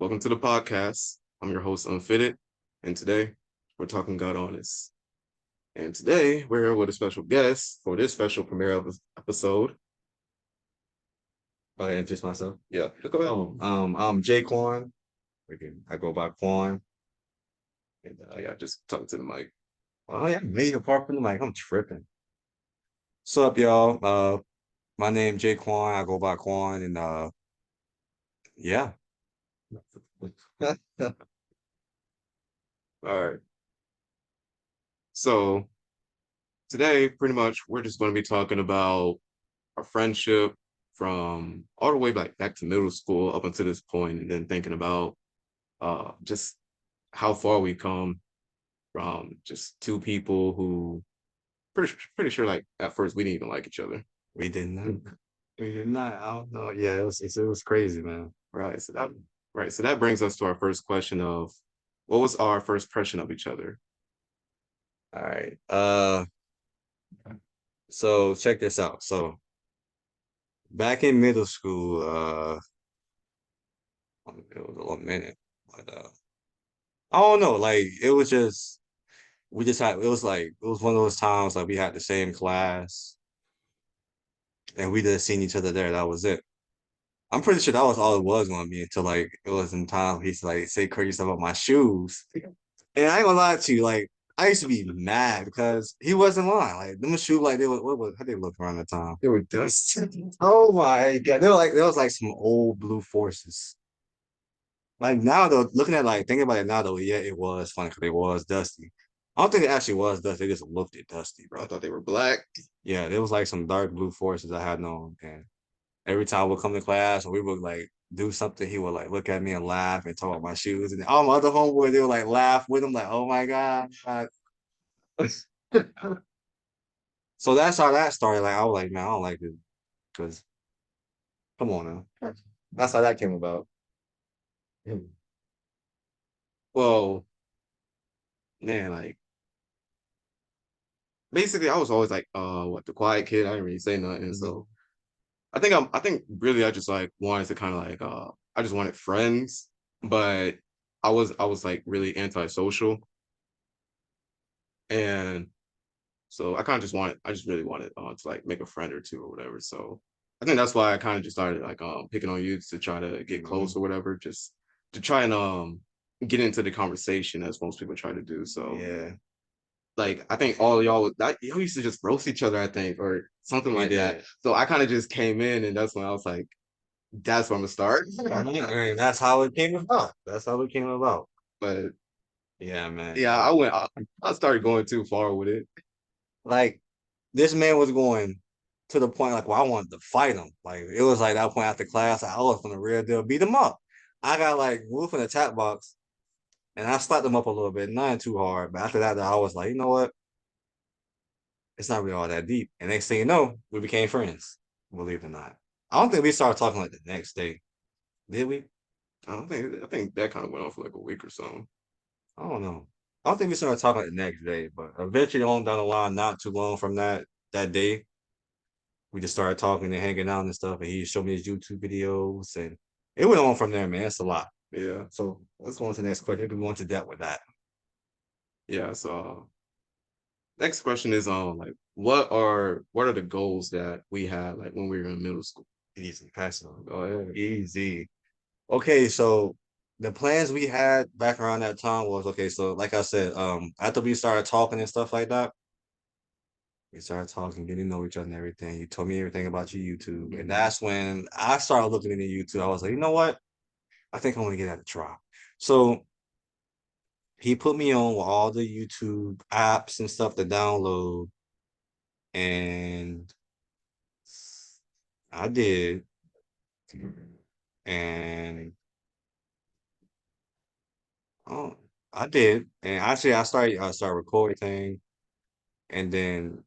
Welcome to the podcast. I'm your host, Unfitted, and today we're talking Godhonest. And today we're here with a special guest for this special premiere episode. Go ahead and introduce myself. Yeah, go ahead. I'm Jay Quan. I go by Quan. And yeah, just talk to the mic. Oh yeah, me apart from the mic, I'm tripping. What's up, y'all? My name Jay Quan. I go by Quan, and yeah. All right. So today, pretty much, we're just going to be talking about our friendship from all the way back to middle school up until this point, and then thinking about just how far we come from just two people who pretty sure like at first we didn't even like each other. We did not. We did not. I don't know. Yeah, it was crazy, man. Right. So that brings us to our first question of what was our first impression of each other? All right. So check this out. So back in middle school, it was a little minute, but I don't know. Like it was just we just had it was one of those times like we had the same class and we just seen each other there. That was it. I'm pretty sure that was all it was gonna be until like it was in time he like say crazy stuff about my shoes. And I ain't gonna lie to you, like I used to be mad because he wasn't lying. Like them shoes, like they were what was how they look around the time. They were dust. Oh my god, they were like there was like some old blue forces. Like now though, looking at like thinking about it now though, yeah, it was funny because it was dusty. I don't think it actually was dusty. They just looked it dusty, I bro. thought they were black. Yeah, there was like some dark blue forces I had on, and every time we'd come to class or we would like do something, he would like look at me and laugh and talk about my shoes. And all my other homeboys, they would like laugh with him, like, oh my God. So that's how that started. Like I was like, man, I don't like this. Cause come on now. That's how that came about. Well, man, like basically I was always like what the quiet kid. I didn't really say nothing. So I think really I just like wanted to kind of like I just wanted friends, but I was like really antisocial. And so I just really wanted to like make a friend or two or whatever. So I think that's why I kind of just started like picking on you to try to get close or whatever, just to try and get into the conversation as most people try to do. So Yeah, like I think all of y'all used to just roast each other, I think, or something we like that. did. So I kind of just came in and that's when I was like, that's where I'm gonna start. I mean, that's how it came about. That's how it came about. But Yeah, man. yeah, I started going too far with it. Like this man was going to the point like, well, I wanted to fight him. Like it was like that point after class, I was from the real deal, beat him up. I got like moved in the chat box and I slapped him up a little bit, nothing too hard. But after that, I was like, you know what? It's not really all that deep. And next thing you know, we became friends. Believe it or not. I don't think we started talking like the next day. Did we? I think that kind of went on for like a week or so. I don't know. I don't think we started talking like the next day, but eventually on down the line, not too long from that day, we just started talking and hanging out and stuff. And he showed me his YouTube videos, and it went on from there, man. It's a lot. Yeah. So let's go on to the next question. We go into depth with that. Yeah. So next question is like what are the goals that we had like when we were in middle school? Easy, pass it on. Go ahead. Easy. Okay, so the plans we had back around that time was okay. So like I said, after we started talking and stuff like that, we started talking, getting to know each other and everything. You told me everything about your YouTube, and that's when I started looking into YouTube. I was like, you know what? I think I'm gonna get that a try. So he put me on with all the YouTube apps and stuff to download, and I did, and oh, I did, and actually I started recording thing, and then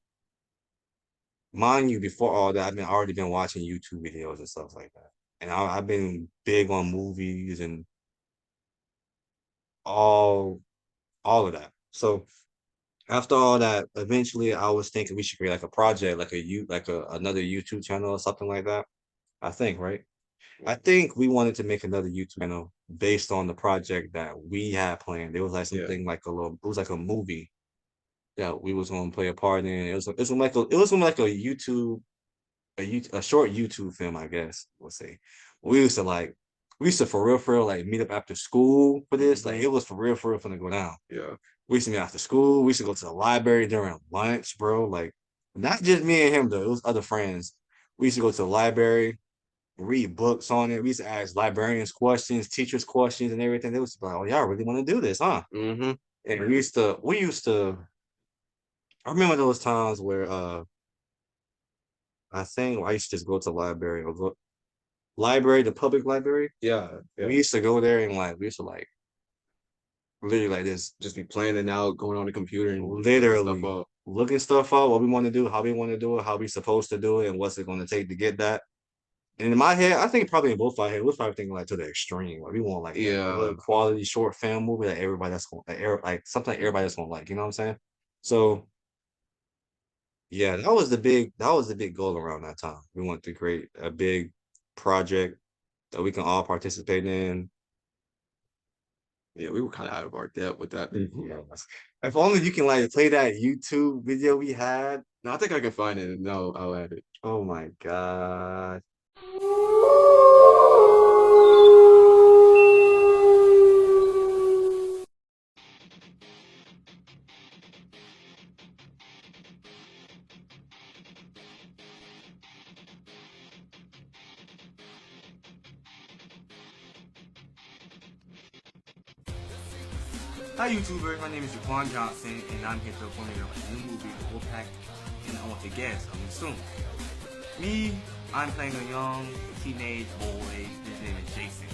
mind you, before all that, I've been already been watching YouTube videos and stuff like that, and I've been big on movies and all all of that. So after all that, eventually I was thinking we should create like a project, like another YouTube channel or something like that. I think, right? I think we wanted to make another YouTube channel based on the project that we had planned. It was like Yeah. something like a little. It was like a movie that we was gonna play a part in. It was like a YouTube a short YouTube film, I guess we'll say. We used to like we used to for real like meet up after school for this. Like Hmm. it was for real finna go down. Yeah. We used to meet after school. We used to go to the library during lunch, bro. Like not just me and him though. It was other friends. We used to go to the library, read books on it. We used to ask librarians questions, teachers questions, and everything. They was like, "Oh, y'all really want to do this, huh?" Hmm. And we used to. I remember those times where I think I used to just go to the library or go library, the public library. Yeah. We Yeah. used to go there and like we used to like literally like this, Just be planning out, going on the computer and looking stuff literally up. looking stuff up, what we want to do, how we want to do it, how we supposed to do it, and what's it going to take to get that. And in my head, I think probably in both our head, we're probably thinking like to the extreme. Like we want like a Yeah. good quality short film movie that everybody that's going like something everybody that's gonna like. You know what I'm saying? So yeah, that was the big goal around that time. We want to create a big project that we can all participate in. Yeah. We were kind of out of our depth with that. Yeah. If only you can like play that YouTube video we had. No, I think I can find it. No, I'll add it. Oh my God. Hi YouTubers, my name is Jaquan Johnson and I'm here to inform you about the new movie, The Wolfpack and Unfitted Guest coming soon. Me, I'm playing a young teenage boy, his name is Jason.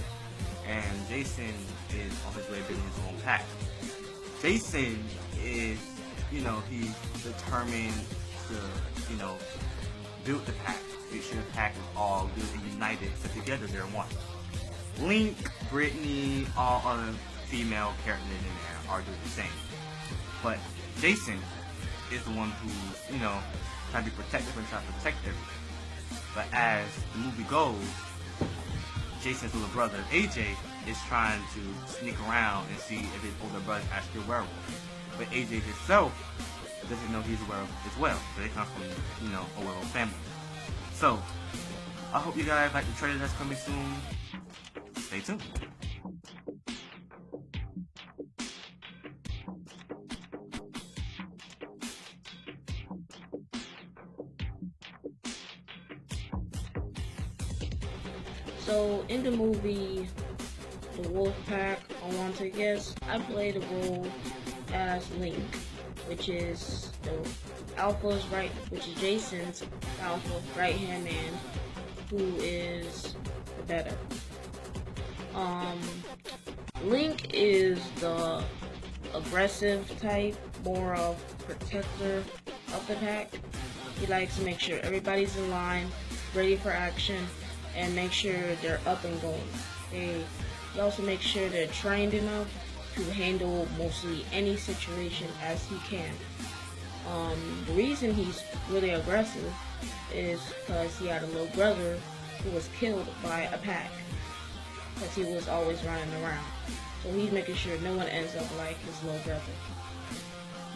And Jason is on his way building his own pack. Jason is, he's determined to, build the pack. Make sure the pack is all good and united, so together they're one. Link, Brittany, all other female characters in there are doing the same. But Jason is the one who's, trying to be protective and trying to protect everything. But as the movie goes, Jason's little brother, AJ, is trying to sneak around and see if his older brother is actually a werewolf. But AJ himself doesn't know he's a werewolf as well. So they come from, a werewolf family. So, I hope you guys like the trailer that's coming soon. Stay tuned. So in the movie The Wolfpack, I want to guess, I play the role as Link, which is which is Jason's alpha right hand man, who is the better. Link is the aggressive type, more of protector of the pack. He likes to make sure everybody's in line, ready for action, and make sure they're up and going. He also makes sure they're trained enough to handle mostly any situation as he can. The reason he's really aggressive is because he had a little brother who was killed by a pack because he was always running around. So he's making sure no one ends up like his little brother.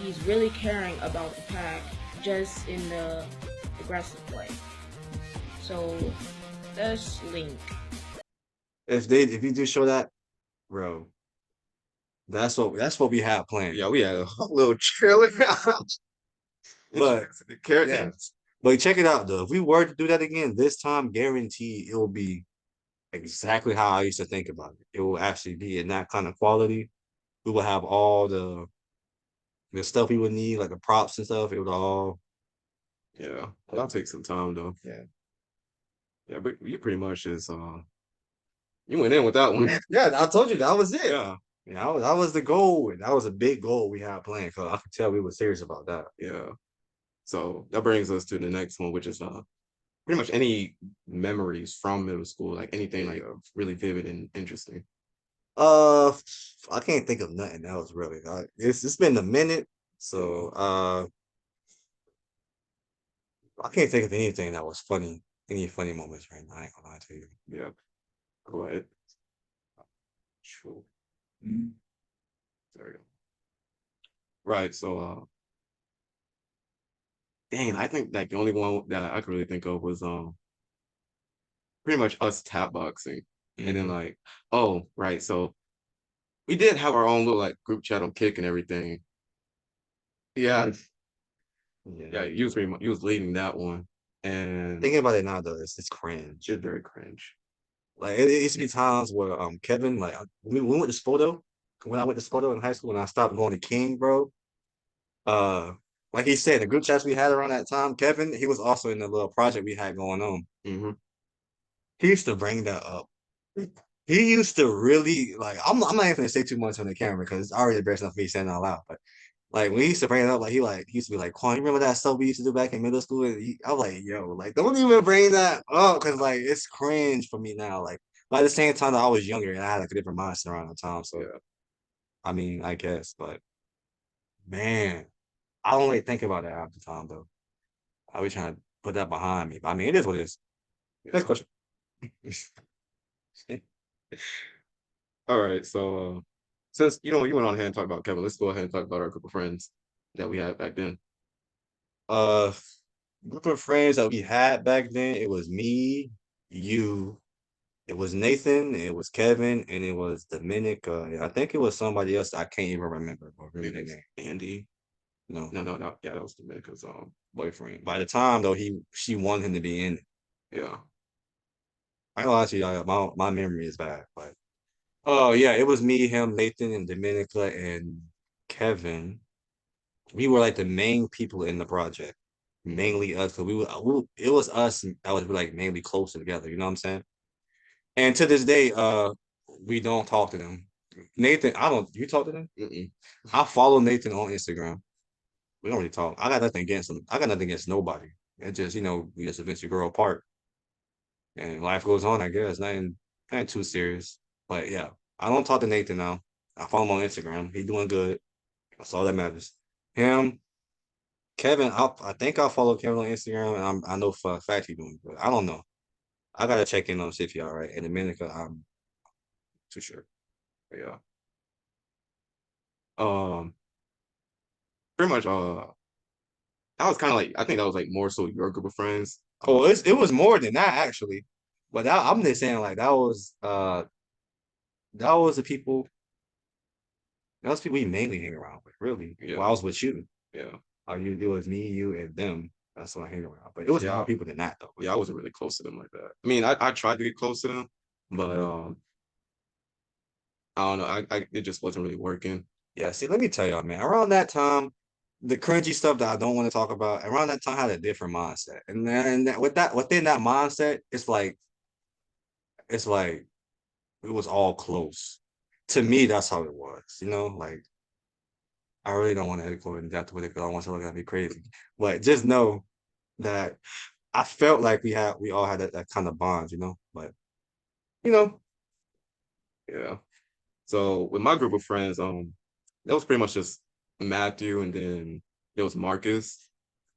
He's really caring about the pack, just in the aggressive way. So that's Link. If you do show that, bro, that's what we have planned. Yeah, we had a little trailer. But The yeah, characters. but check it out though. If we were to do that again this time, guarantee it will be exactly how I used to think about it. It will actually be in that kind of quality. We will have all the stuff we would need, like the props and stuff. It would all Yeah, that'll take some time though. yeah. Yeah, but you pretty much just you went in with that one. Yeah, I told you that was it. Yeah, Yeah, that was the goal. And that was a big goal we had planned. Cause I could tell we were serious about that. yeah. So that brings us to the next one, which is pretty much any memories from middle school, like anything like really vivid and interesting. Uh, I can't think of nothing else really. It's been a minute, so I can't think of anything that was funny. Any funny moments right now? I ain't gonna lie to you. Yeah, go ahead. True. Mm-hmm. There we go. Right. So, dang, I think like the only one that I could really think of was pretty much us tap boxing, and then Mm-hmm. like, oh, right. So we did have our own little like group chat on Kick and everything. Yeah, yeah. Yeah. He was leading that one, and Thinking about it now though, it's cringe. it's very cringe. Like it used to be times where Kevin, like we went to Spoto, when I went to Spoto in high school and I stopped going to King, bro. Uh like he said, the group chats we had around that time, Kevin, he was also in the little project we had going on. Hmm. He used to bring that up. He used to really like I'm not even gonna say too much on the camera because it's already embarrassing enough for me saying it out loud, but like when he used to bring it up, he used to be like, Quan, you remember that stuff we used to do back in middle school? And I was like, yo, like don't even bring that up because like it's cringe for me now. Like but at the same time, I was younger and I had like a different mindset around the time. So Yeah. I mean, I guess, but man, I don't really think about that half the time though. I was trying to put that behind me. But I mean, it is what it is. Next Yeah. question. All right. So, since you went on ahead and talked about Kevin, let's go ahead and talk about our group of friends that we had back then. Uh, Group of friends that we had back then, it was me, you, it was Nathan, it was Kevin, and it was Dominica. And I think it was somebody else I can't even remember or really their name. Andy. No, No. Yeah, that was Dominica's boyfriend. by the time though, she wanted him to be in it. Yeah. I know actually my memory is bad, but oh yeah, it was me, him, Nathan, and Dominica and Kevin. We were like the main people in the project, mainly us. So it was us that was like mainly closer together. You know what I'm saying? And to this day, we don't talk to them. Nathan, I don't. You talk to them? Mm-mm. I follow Nathan on Instagram. We don't really talk. I got nothing against him. I got nothing against nobody. It just we just eventually grow apart, and life goes on. I guess nothing too serious. But yeah, I don't talk to Nathan now. I follow him on Instagram. He's doing good. That's all that matters. Him, Kevin, I think I follow Kevin on Instagram, and I know for a fact he's doing good. I don't know. I gotta check in on see if he all right. In Dominica, I'm too sure. But yeah. Um. Pretty much. That was kind of like I think that was like more so your group of friends. Oh, it was more than that actually. But I'm just saying like that was the people that was people we mainly hang around with, really. Yeah. Well, I was with you. Yeah. It was me, you, and them. That's what I hang around. But it was more people than that though. Yeah, I wasn't really close to them like that. I mean, I tried to get close to them, but I don't know. It just wasn't really working. Yeah, see, let me tell y'all, man. Around that time, the cringy stuff that I don't want to talk about, around that time I had a different mindset. With that within that mindset, it's like it was all close. To me, that's how it was. Like I really don't want to go in depth with it because I don't want to look at me crazy. But just know that I felt like we all had that kind of bond. But you know, Yeah. So with my group of friends, that was pretty much just Matthew, and then there was Marcus,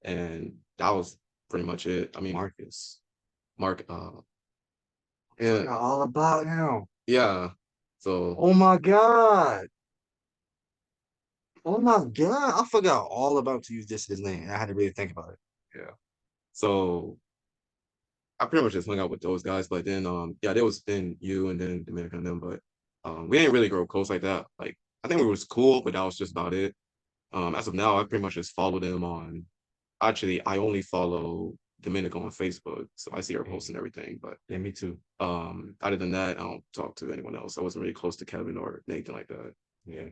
and that was pretty much it. I mean, Marcus. Mark, Yeah, yeah, all about him. yeah. So Oh my God. Oh my God. I forgot all about to use his name. I had to really think about it. yeah. So I pretty much just hung out with those guys, but then yeah, there was then you and then Dominican and them, but we didn't really grow close like that. Like I think we was cool, but that was just about it. As of now, I pretty much just follow them on. Actually, I only follow Dominica on Facebook, so I see her posting everything. But Yeah, me too. other than that, I don't talk to anyone else. I wasn't really close to Kevin or Nathan like that. Yeah,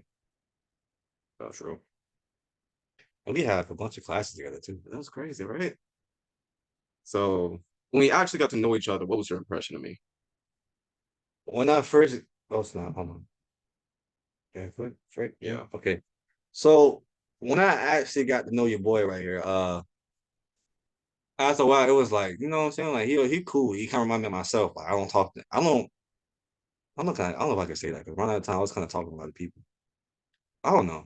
That's true. and we had a bunch of classes together too. That was crazy, right? So when we actually got to know each other, what was your impression of me? When I first, oh, it's not. Hold on. Yeah, good. Right. Yeah. Yeah. Okay. So when I actually got to know your boy right here, after a while, it was like, you know what I'm saying? Like he cool. He kind of remind me of myself. Like I don't talk. I don't know if I can say that because around that time I was kind of talking to a lot of people. I don't know.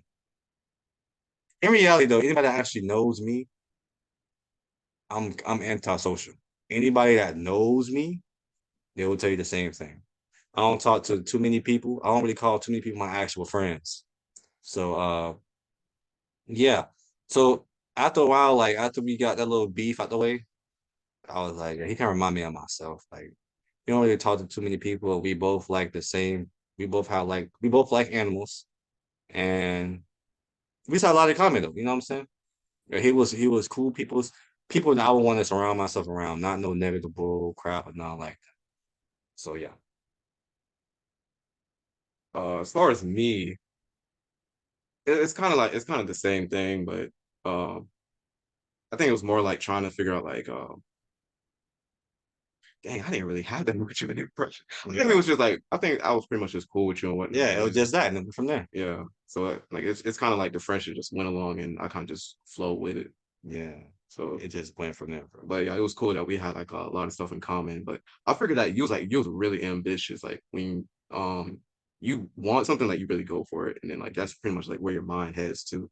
In reality, though, anybody that actually knows me, I'm antisocial. Anybody that knows me, they will tell you the same thing. I don't talk to too many people. I don't really call too many people my actual friends. So yeah. So after a while, like after we got that little beef out the way, I was like, yeah, he kind of remind me of myself. Like, you don't really talk to too many people. We both like the same. We both like animals, and we just had a lot in common though. You know what I'm saying? Yeah, he was cool. People that I would want to surround myself around, not no negative bull crap or nothing like that. So yeah. As far as me, it's kind of like it's kind of the same thing, but um, I think it was more like trying to figure out like, dang, I didn't really have that much of an impression. I think it was just like I think I was pretty much just cool with you and whatnot. Yeah, it was just that, and then from there. Yeah. So like it's kind of like the friendship just went along and I kind of just flowed with it. Yeah, So it just went from there, bro. but yeah, it was cool that we had like a lot of stuff in common. But I figured that you was really ambitious. Like when you want something like you really go for it. And then like that's pretty much like where your mind heads to.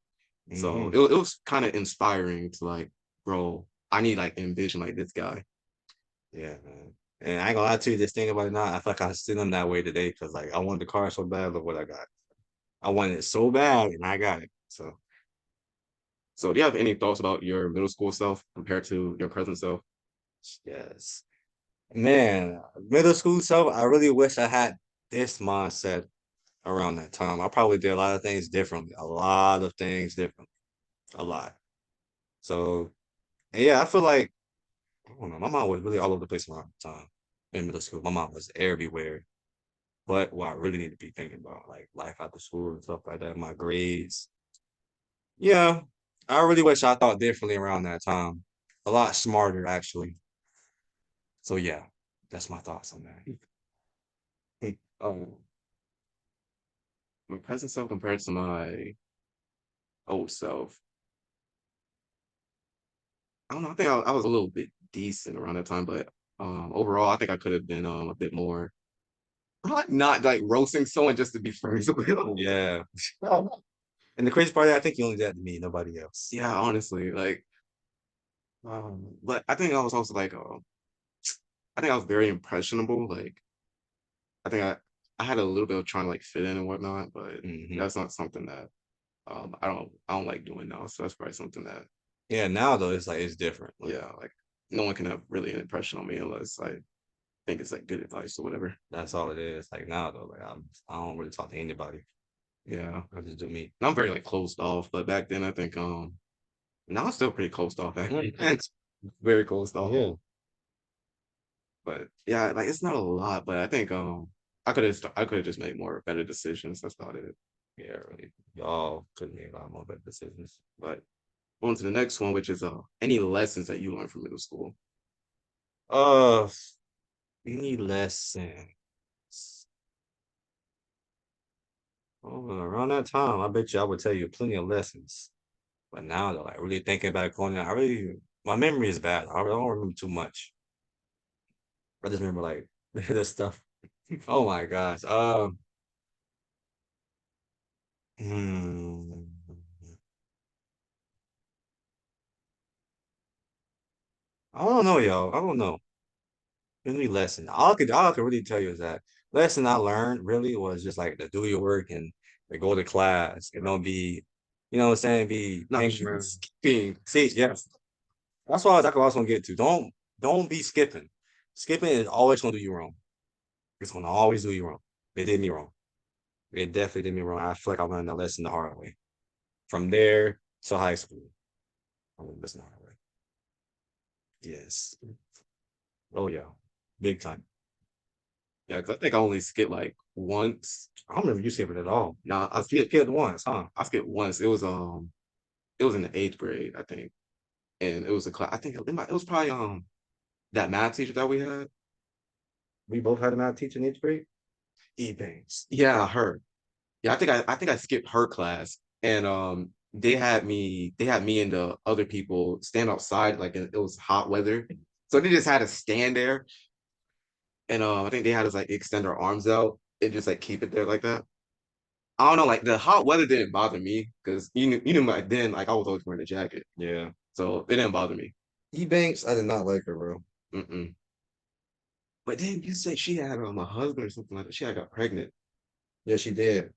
So Mhm. it was kind of inspiring to like, bro, I need like ambition like this guy. Yeah, man. And I ain't gonna lie to you, this thing about it now, I feel like I still am that way today because like I wanted the car so bad. Look what I got. I wanted it so bad, and I got it. So So do you have any thoughts about your middle school self compared to your present self? yes, man. Middle school self, I really wish I had this mindset around that time. I probably did a lot of things differently. A lot of things differently. A lot. So and yeah, I feel like I don't know. My mom was really all over the place around the time in middle school. My mom was everywhere. But what I really need to be thinking about, like life after school and stuff like that, my grades. Yeah, I really wish I thought differently around that time. A lot smarter, actually. So yeah, that's my thoughts on that. Um, my present self compared to my old self. I don't know. I think I was a little bit decent around that time, but overall, I think I could have been a bit more not like roasting someone just to be friends with them. Yeah. And the crazy part, I think you only did that to me, nobody else. Yeah, honestly, like, but I think I was also like, I think I was very impressionable. Like, I think I had a little bit of trying to like fit in and whatnot, but Hmm. that's not something that I don't like doing now. So that's probably something that Yeah, now though, it's like it's different. Like yeah, like no one can have really an impression on me unless I think it's like good advice or whatever. that's all it is. Like now though, like I don't really talk to anybody. Yeah, I just do me. and I'm very like closed off. But back then, I think now I'm still pretty closed off. Actually, it's very closed off. Yeah. But yeah, like it's not a lot. But I think I could have just made more better decisions. That's about it. Yeah, really. Y'all could make a lot more better decisions. But on to the next one, which is any lessons that you learned from middle school. Uh, any lesson? Oh, around that time, I bet you I would tell you plenty of lessons. But now, though, like really thinking back on it, my memory is bad. I don't remember too much. I just remember like the stuff. Oh my gosh. Hmm, I don't know, y'all. I don't know. Any lesson? All I could really tell you is that lesson I learned really was just like to do your work and to go to class and don't be, you know what I'm saying, be Not angry. being See, yes, that's what I was gonna get to. Don't be skipping. Skipping is always gonna do you wrong. It's gonna always do you wrong. It did me wrong. It definitely did me wrong. I feel like I learned that lesson the hard way. From there to high school, I learned this the hard way. Yes. Oh yeah, big time. yeah, 'cause I think I only skipped like once. I don't remember you skipping at all. Nah, I skipped once, huh? I skipped once. It was in the eighth grade, I think, and it was a class. I think it was probably that math teacher that we had. We both had a math teacher in eighth grade. Banks. Yeah, her. Yeah, I think I skipped her class, and they had me and the other people stand outside like it was hot weather, so they just had to stand there, and I think they had us like extend our arms out and just like keep it there like that. I don't know, like the hot weather didn't bother me because you knew back then like I was always wearing a jacket, Yeah. so it didn't bother me. Banks, I did not like her, bro. Mm-mm. But then you said she had a husband or something like that. She had got pregnant. Yeah, she did.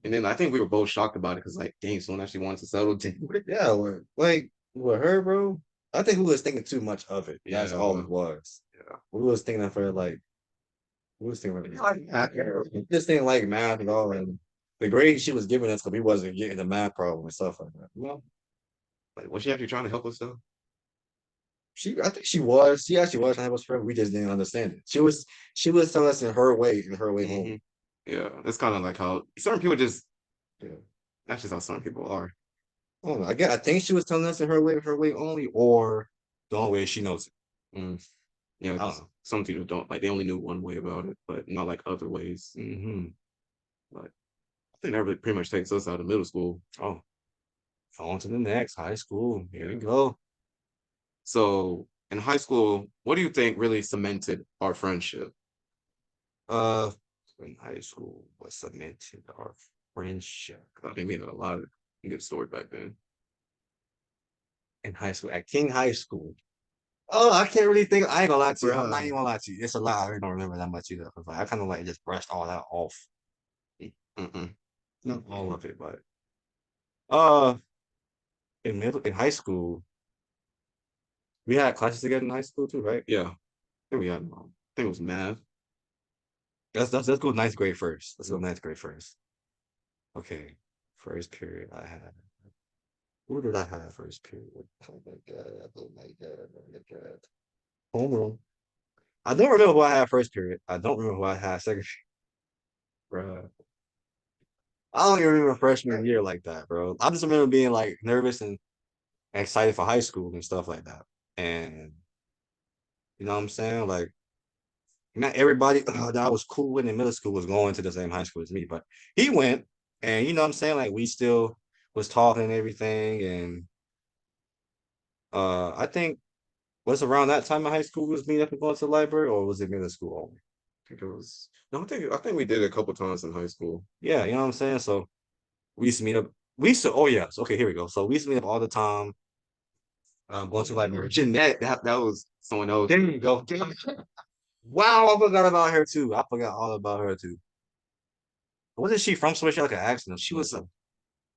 And then I think we were both shocked about it because like, dang, someone actually wanted to settle down. Yeah, like with her, bro. I think we was thinking too much of it. That's all Yeah. it was. Yeah. We was thinking of her like we was thinking like math. Just thinking like math and all, and the grade she was giving us because we wasn't getting the math problem and stuff like that. Well, Like, was she actually trying to help us though? I think she was. She actually was trying to help us forever. We just didn't understand it. She was telling us in her way home. Mhm. Yeah. It's kind of like how certain people just, Yeah. that's just how some people are. I don't know. I think she was telling us in her way only, or the only way she knows it. Mm. Yeah. I don't 'Cause know. some people don't, like, they only knew one way about it, but not like other ways. Mm-hmm. But I think that really pretty much takes us out of middle school. Oh, on to the next high school. Here we Yeah. go. So in high school, what do you think really cemented our friendship? Uh, in high school, what cemented our friendship? I think we had a lot of good story back then. In high school, at King High School. Oh, I can't really think. I ain't gonna lie to you. I'm not Bruh. even gonna lie to you. It's a lot. I really don't remember that much either. 'Cause, like, I kind of like just brushed all that off. Mm-mm. Not all of it, but uh, in high school, we had classes together in high school too, right? Yeah. I think we had, I think it was math. Let's go ninth grade first. Let's go ninth grade first. Okay, first period I had. Who did I have first period? Oh my god! Oh my god! Oh my god! Homeroom. I don't remember who I had first period. I don't remember who I had second. Bro, I don't even remember freshman year like that, bro. I just remember being like nervous and excited for high school and stuff like that. And you know what I'm saying? Like not everybody that I was cool with in middle school was going to the same high school as me, but he went, and you know what I'm saying? Like we still was talking and everything, and I think was around that time in high school we was meeting up and going to the library, or was it middle school only? I think it was, no, I think we did it a couple times in high school. Yeah, you know what I'm saying? So we used to meet up. We used to, oh yeah, so, okay, here we go. So we used to meet up all the time, going to the library. Jeanette, that was someone else. There you go. Wow, I forgot about her too. I forgot all about her too. Wasn't she from somewhere? She had like an accent. She was, I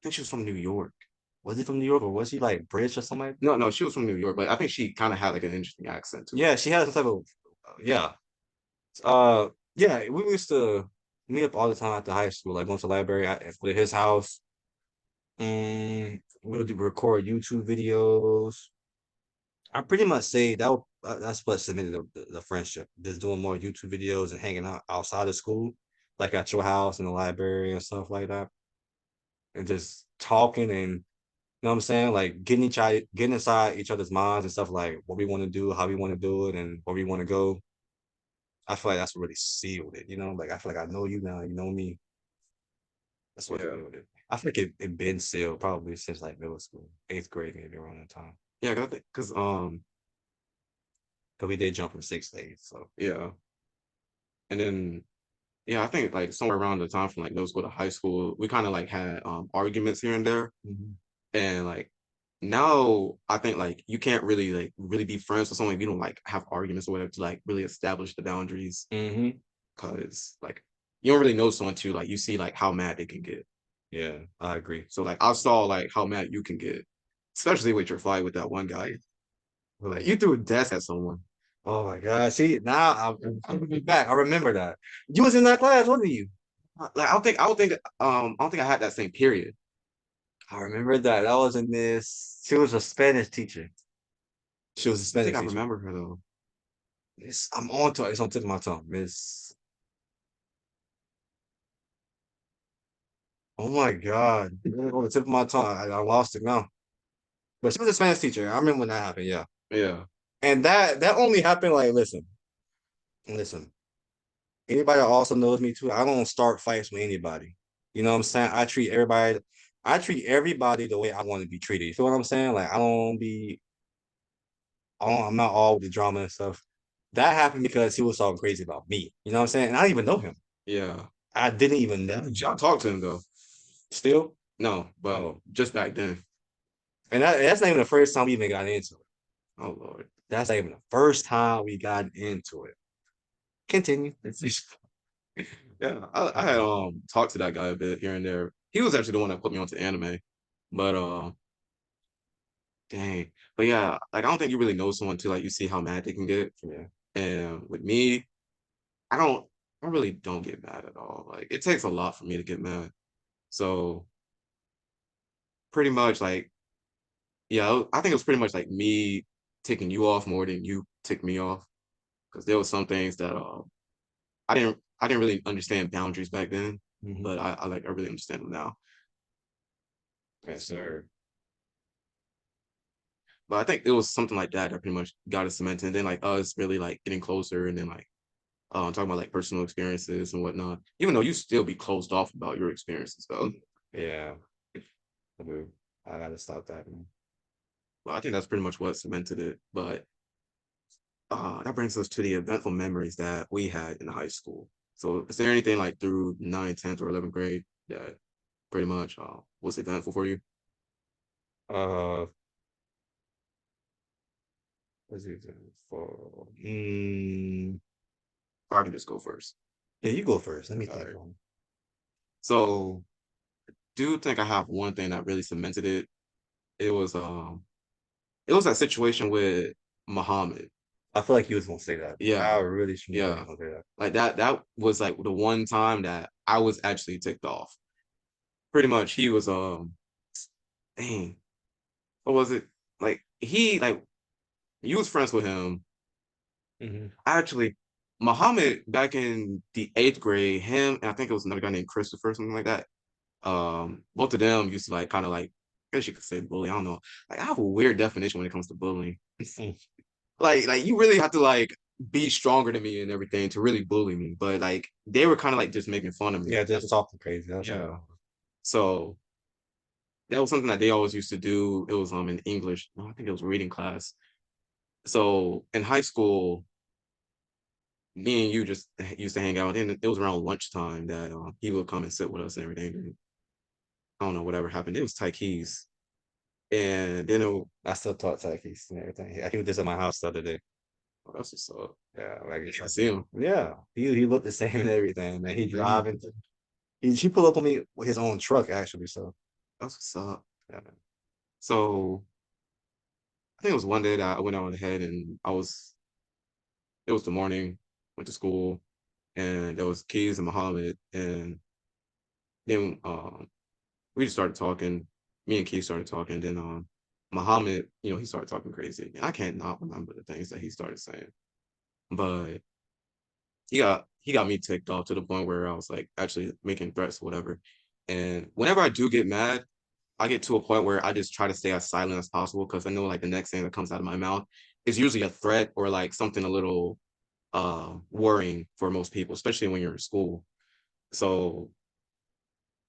think she was from New York. Was it from New York or was she like British or something? No, no, she was from New York, but I think she kind of had like an interesting accent too. Yeah, she had some type of yeah. Uh, yeah, we used to meet up all the time after high school, like going to the library at his house. We would record YouTube videos. I pretty much say that's what cemented the friendship. Just doing more YouTube videos and hanging out outside of school, like at your house in the library and stuff like that, and just talking and you know what I'm saying, like getting inside each other's minds and stuff like what we want to do, how we want to do it, and where we want to go. I feel like that's what really sealed it. You know, like I feel like I know you now, you know me. That's what Yeah. sealed it. I think it been sealed probably since like middle school, eighth grade maybe around that time. Yeah, because But we did jump from sixth to eighth, so yeah, and then yeah, I think like somewhere around the time from like middle school to high school, we kind of like had arguments here and there, mhm. and like now I think like you can't really like really be friends with someone if you don't like have arguments or whatever to like really establish the boundaries because like you don't really know someone too like you see like how mad they can get. Yeah, I agree. So like I saw like how mad you can get, especially with your fight with that one guy. Like you threw a desk at someone. Oh my God. See, now I'm back. I remember that. You was in that class, wasn't you? Like I don't think I had that same period. I remember that. That was in this. She was a Spanish teacher. She was a I Spanish think I teacher. remember her though. I'm on to it. It's on the tip of my tongue. Miss. Oh my God. It's on the tip of my tongue. I lost it now. But she was a Spanish teacher. I remember when that happened. Yeah. Yeah. And that only happened like, listen. Anybody that also knows me too, I don't start fights with anybody. You know what I'm saying? I treat everybody the way I want to be treated. You feel what I'm saying? Like I'm not all with the drama and stuff. That happened because he was talking crazy about me. You know what I'm saying? And I didn't even know him. Yeah. I didn't even know him. I talked to him though. Still? No, but Oh. just back then. And that's not even the first time we even got into it. Oh Lord. That's not even the first time we got into it. Continue. Yeah, I had talked to that guy a bit here and there. He was actually the one that put me onto anime, but dang, but yeah, like I don't think you really know someone till like you see how mad they can get. Yeah. And with me, I don't, I really don't get mad at all. Like it takes a lot for me to get mad. So pretty much like, yeah, I think it was pretty much like me taking you off more than you tick me off because there was some things that I didn't really understand boundaries back then, Mm-hmm. but I really understand them now. Yes, sir. But I think it was something like that that pretty much got us cemented. And then like us really like getting closer and then like talking about like personal experiences and whatnot. Even though you still be closed off about your experiences though. Yeah. Dude, I gotta stop that, man. But I think that's pretty much what cemented it. But that brings us to the eventful memories that we had in high school. So is there anything like through 9th, 10th, or 11th grade that pretty much was eventful for you? Uh, what's it for? Or I can just go first. Yeah, you go first. Let me All think. right. So I do think I have one thing that really cemented it. It was it was that situation with Muhammad. I feel like you was gonna say that. Yeah, I really should know you yeah. gonna say that. Like that was like the one time that I was actually ticked off. Pretty much he was dang, what was it? Like he like you was friends with him. Mm-hmm. Actually, Muhammad back in the 8th grade, him and I think it was another guy named Christopher, something like that. Both of them used to like kind of like I guess you could say bully. I don't know. Like I have a weird definition when it comes to bullying. Like you really have to like be stronger than me and everything to really bully me. But like they were kind of like just making fun of me. Yeah, just talking crazy. That's Yeah. all. So that was something that they always used to do. It was in English. No, I think it was reading class. So in high school, me and you just used to hang out. And it was around lunchtime that he would come and sit with us and everything. And I don't know whatever happened. It was Tykees. And then I still talk to keys and everything. He was just at my house the other day. oh, that's what's up. Yeah, like I see him. yeah, he looked the same and everything. Man, he driving. He pulled up on me with his own truck actually. So That's what's up. yeah. So I think it was one day that I went out ahead and it was the morning, went to school, and there was Keys and Muhammad, and then we just started talking. Me and Keys started talking. Then Muhammad, he started talking crazy. And I can't not remember the things that he started saying, but he got me ticked off to the point where I was like actually making threats or whatever. And whenever I do get mad, I get to a point where I just try to stay as silent as possible because I know like the next thing that comes out of my mouth is usually a threat or like something a little worrying for most people, especially when you're in school. So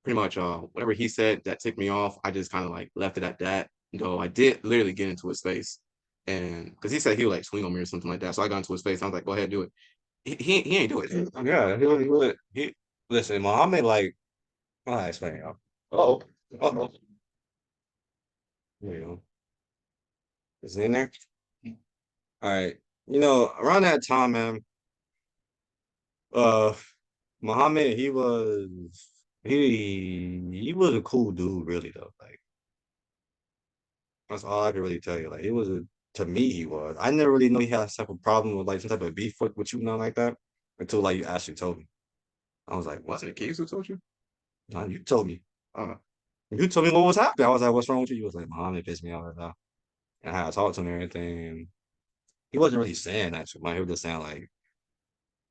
pretty much whatever he said that ticked me off, I just kind of like left it at that. Though I did literally get into his face. And because he said he would like swing on me or something like that. So I got into his face. I was like, go ahead, do it. He ain't do it. Yeah, he listen, Muhammad like I explain y'all. Oh, oh, there you go. Is it in there? All right. Around that time, man, uh Muhammad, he was a cool dude, really though. Like that's all I can really tell you. Like it was to me he was. I never really know he had some type of problem with like some type of beef with you, nothing like that. Until like you actually told me. I was like, what? Wasn't it Keys who told you? Nah, you told me. Uh, You told me what was happening. I was like, what's wrong with you? You was like, Muhammad pissed me off right now. And I had to talk to him and everything. And he wasn't really saying that to me. He was just saying like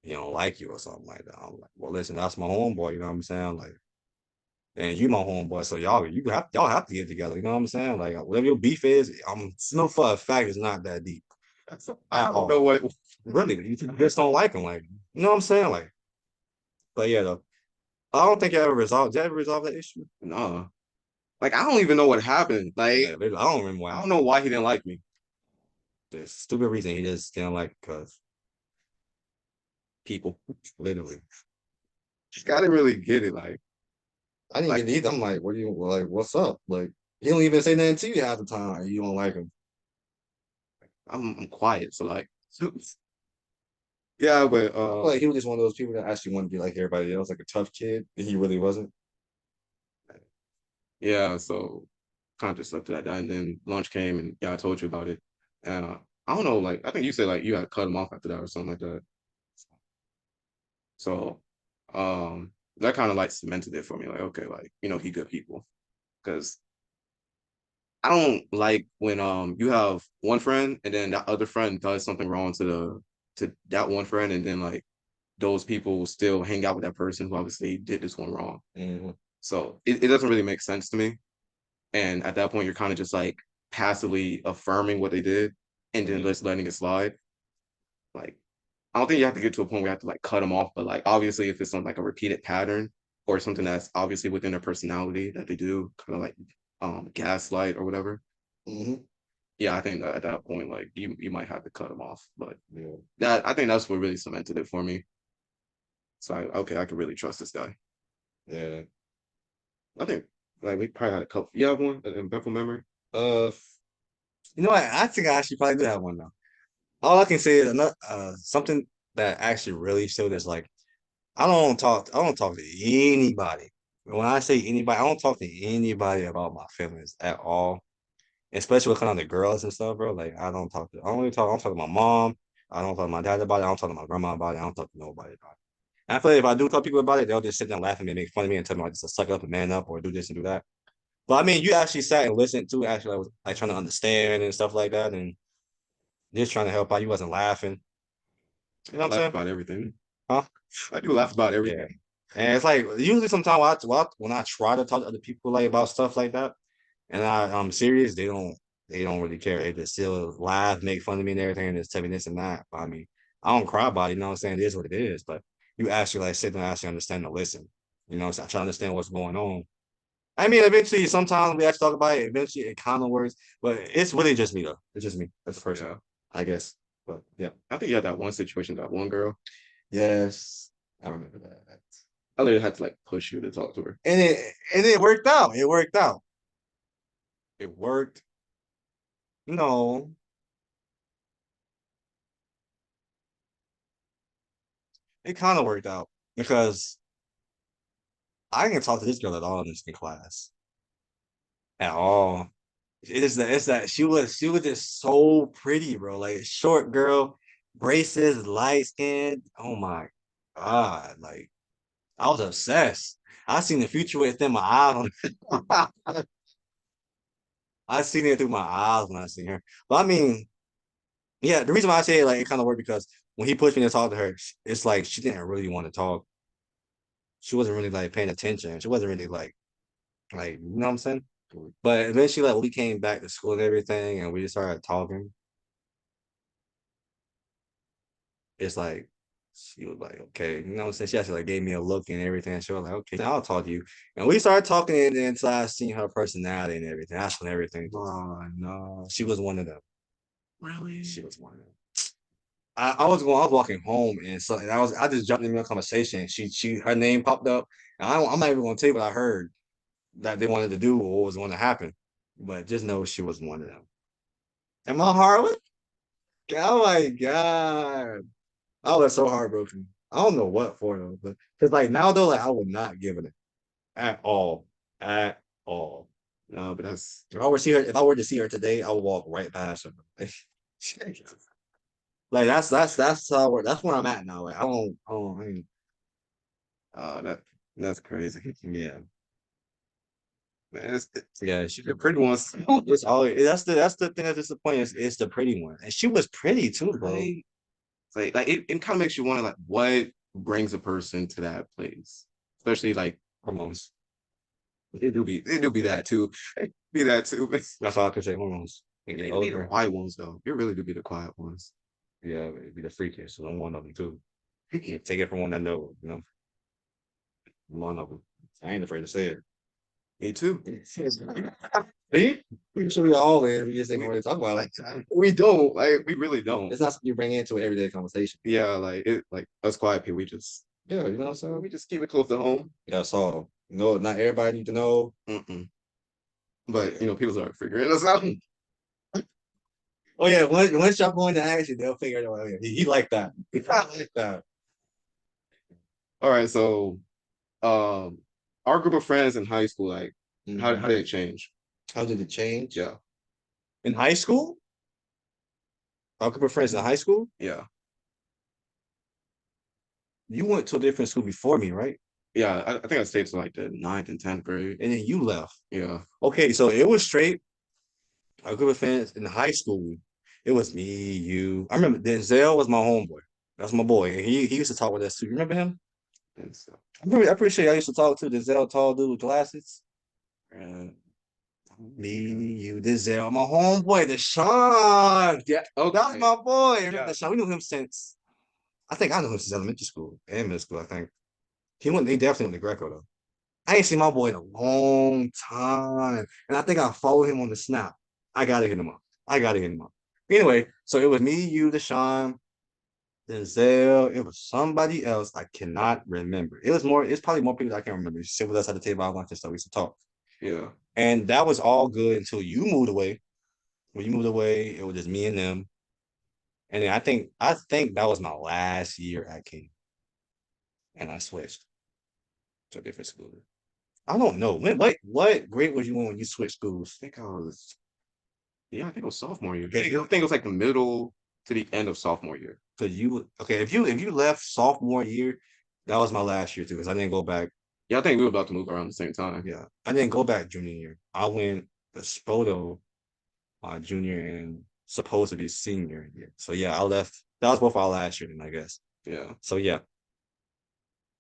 he don't like you or something like that. I'm like, well, listen, that's my homeboy. You know what I'm saying? Like, and you my homeboy, so y'all have to get together. You know what I'm saying? Like, whatever your beef is, I'm no for a fact it's not that deep. I don't know what. Really, you just don't like him. Like, you know what I'm saying? Like, but yeah, though, I don't think I ever resolved. Did I ever resolve that issue? No. Like I don't even know what happened. Like Yeah, I don't remember why. I don't know why he didn't like me. The stupid reason he just didn't like because people, literally. Just gotta really get it. Like I didn't get it either. I'm like, what do you like? What's up? Like, he don't even say nothing to you half the time. You don't like him. I'm quiet. So like Yeah, but I feel like he was just one of those people that actually wanted to be like everybody else, like a tough kid, and he really wasn't. yeah, so kind of just left it at that. And then lunch came, and yeah, I told you about it. And I don't know, like I think you said like you had to cut him off after that or something like that. So that kind of like cemented it for me. Like, okay, like he good people because I don't like when you have one friend and then that other friend does something wrong to that one friend, and then like those people still hang out with that person who obviously did this one wrong. Mm-hmm. So it doesn't really make sense to me. And at that point, you're kind of just like passively affirming what they did and then just letting it slide. Like, I don't think you have to get to a point where you have to like cut them off, but like obviously, if it's on like a repeated pattern or something that's obviously within their personality that they do, kind of like gaslight or whatever. Mm-hmm. Yeah, I think that at that point, like you might have to cut them off. But Yeah. that I think that's what really cemented it for me. So okay, I can really trust this guy. Yeah. I think like we probably had a couple. You have one in Bethel memory? Uh, you know what? I think I actually probably do have one though. All I can say is another something that actually really showed is like I don't talk to anybody. When I say anybody, I don't talk to anybody about my feelings at all. Especially with kind of the girls and stuff, bro. Like I don't really talk, I don't talk to my mom. I don't talk to my dad about it. I don't talk to my grandma about it. I don't talk to nobody about it. And I feel like if I do talk to people about it, they'll just sit there and laugh at me and make fun of me and tell me like just to suck up and man up or do this and do that. But I mean, you actually sat and listened to actually like trying to understand and stuff like that and just trying to help out. You wasn't laughing. You know I what I'm laugh saying? about everything. Huh? I do laugh about Yeah. everything. And it's like usually sometimes when I try to talk to other people like about stuff like that, and I'm serious, they don't really care. They just still laugh, make fun of me and everything, and just tell me this and that. But I mean, I don't cry about it, you know what I'm saying? It is what it is. But you actually like sit there and actually understand and listen. You know, so I try to understand what's going on. I mean, eventually, sometimes we actually talk about it. Eventually, it kind of works, but it's really just me though. It's just me as a person, Yeah. I guess. But yeah, I think you had that one situation, that one girl. yes, I remember that. I literally had to like push you to talk to her. And it worked out. It worked out. It worked. No, it kind of worked out because I didn't talk to this girl at all in this class at all. It's that she was just so pretty, bro. Like short girl, braces, light skin. Oh my god, like I was obsessed. I seen the future within my eyes. I seen it through my eyes when I seen her. But I mean, yeah, the reason why I say it, like it kind of worked because when he pushed me to talk to her, it's like she didn't really want to talk. She wasn't really like paying attention. She wasn't really like you know what I'm saying? But eventually, like we came back to school and everything, and we just started talking. It's like she was like, okay, you know what I'm saying? She actually like gave me a look and everything. She was like, okay, I'll talk to you. And we started talking, and then so I seen her personality and everything. That's when everything. Oh no, she was one of them. Really? She was one of them. I was walking home, and so and I just jumped in the conversation. Her name popped up, and I'm not even gonna tell you what I heard that they wanted to do or what was going to happen, but just know she was one of them. Am I Harlan? Oh my god. I was so heartbroken. I don't know what for though, but because like now though, like I would not give it at all, at all. No, but that's If I were to see her today, I would walk right past her. Like that's where I'm at now. Like I mean, that's crazy. yeah, Man, yeah. the pretty ones. It's always that's the thing that's disappointing. It's the pretty one, and she was pretty too, bro. Right? Like it kind of makes you wonder like what brings a person to that place, especially like Hormones. it do be that too. It be that too. But That's all I could say. Hormones. it Get be the older. quiet ones though. It really do be the quiet ones. Yeah, it'd be the freakiest. So I'm one of them too. Take it from one that knows, you know. I'm one of them. I ain't afraid to say it. Me too. See? We should be all in. We just ain't really talk about it. Like, We don't like we really don't. it's not something you bring into an everyday conversation. Yeah, like us quiet people, we just Yeah, you know what I'm saying? we just keep it close to home. That's all. No, not everybody need to know. Mm-mm. But people start figuring us out. Oh yeah, once y'all go into action, they'll figure it out. Oh, yeah, he like that. He like that. All right, so our group of friends in high school, like, how did it change? How did it change? Yeah, In high school? Our group of friends in high school? yeah, You went to a different school before me, right? yeah. I think I stayed to like the ninth and 10th grade. And then you left. Yeah, Okay, so it was straight. Our group of friends in high school. It was me, you. I remember Denzel was my homeboy. That's my boy. And he used to talk with us too. You remember him? and so, I'm pretty sure I used to talk to Denzel, tall dude with glasses. uh, Me, you, Denzel, my homeboy, Deshaun. yeah. Oh, That's my boy. Yeah. Deshaun. We knew him since I think I knew him since elementary school and middle school, I think. They definitely went to Greco though. I ain't seen my boy in a long time. And I think I followed him on the snap. I gotta hit him up. I gotta hit him up. Anyway, so it was me, you, Deshaun, Denzel. It was somebody else. I cannot remember. It's probably more people that I can't remember. You sit with us at the table, I watched and stuff. We used to talk. Yeah. And that was all good until you moved away. When you moved away, it was just me and them. And then I think that was my last year at King. And I switched to a different school. I don't know. What grade was you in when you switched schools? I think I was, yeah, I think it was sophomore year. I think it was like the middle to the end of sophomore year. Cause if you left sophomore year, that was my last year too. Cause I didn't go back. Yeah, I think we were about to move around the same time. Yeah, I didn't go back junior year. I went the Spoto my junior and supposed to be senior year. So yeah, I left. That was both our last year, then I guess. Yeah. So yeah,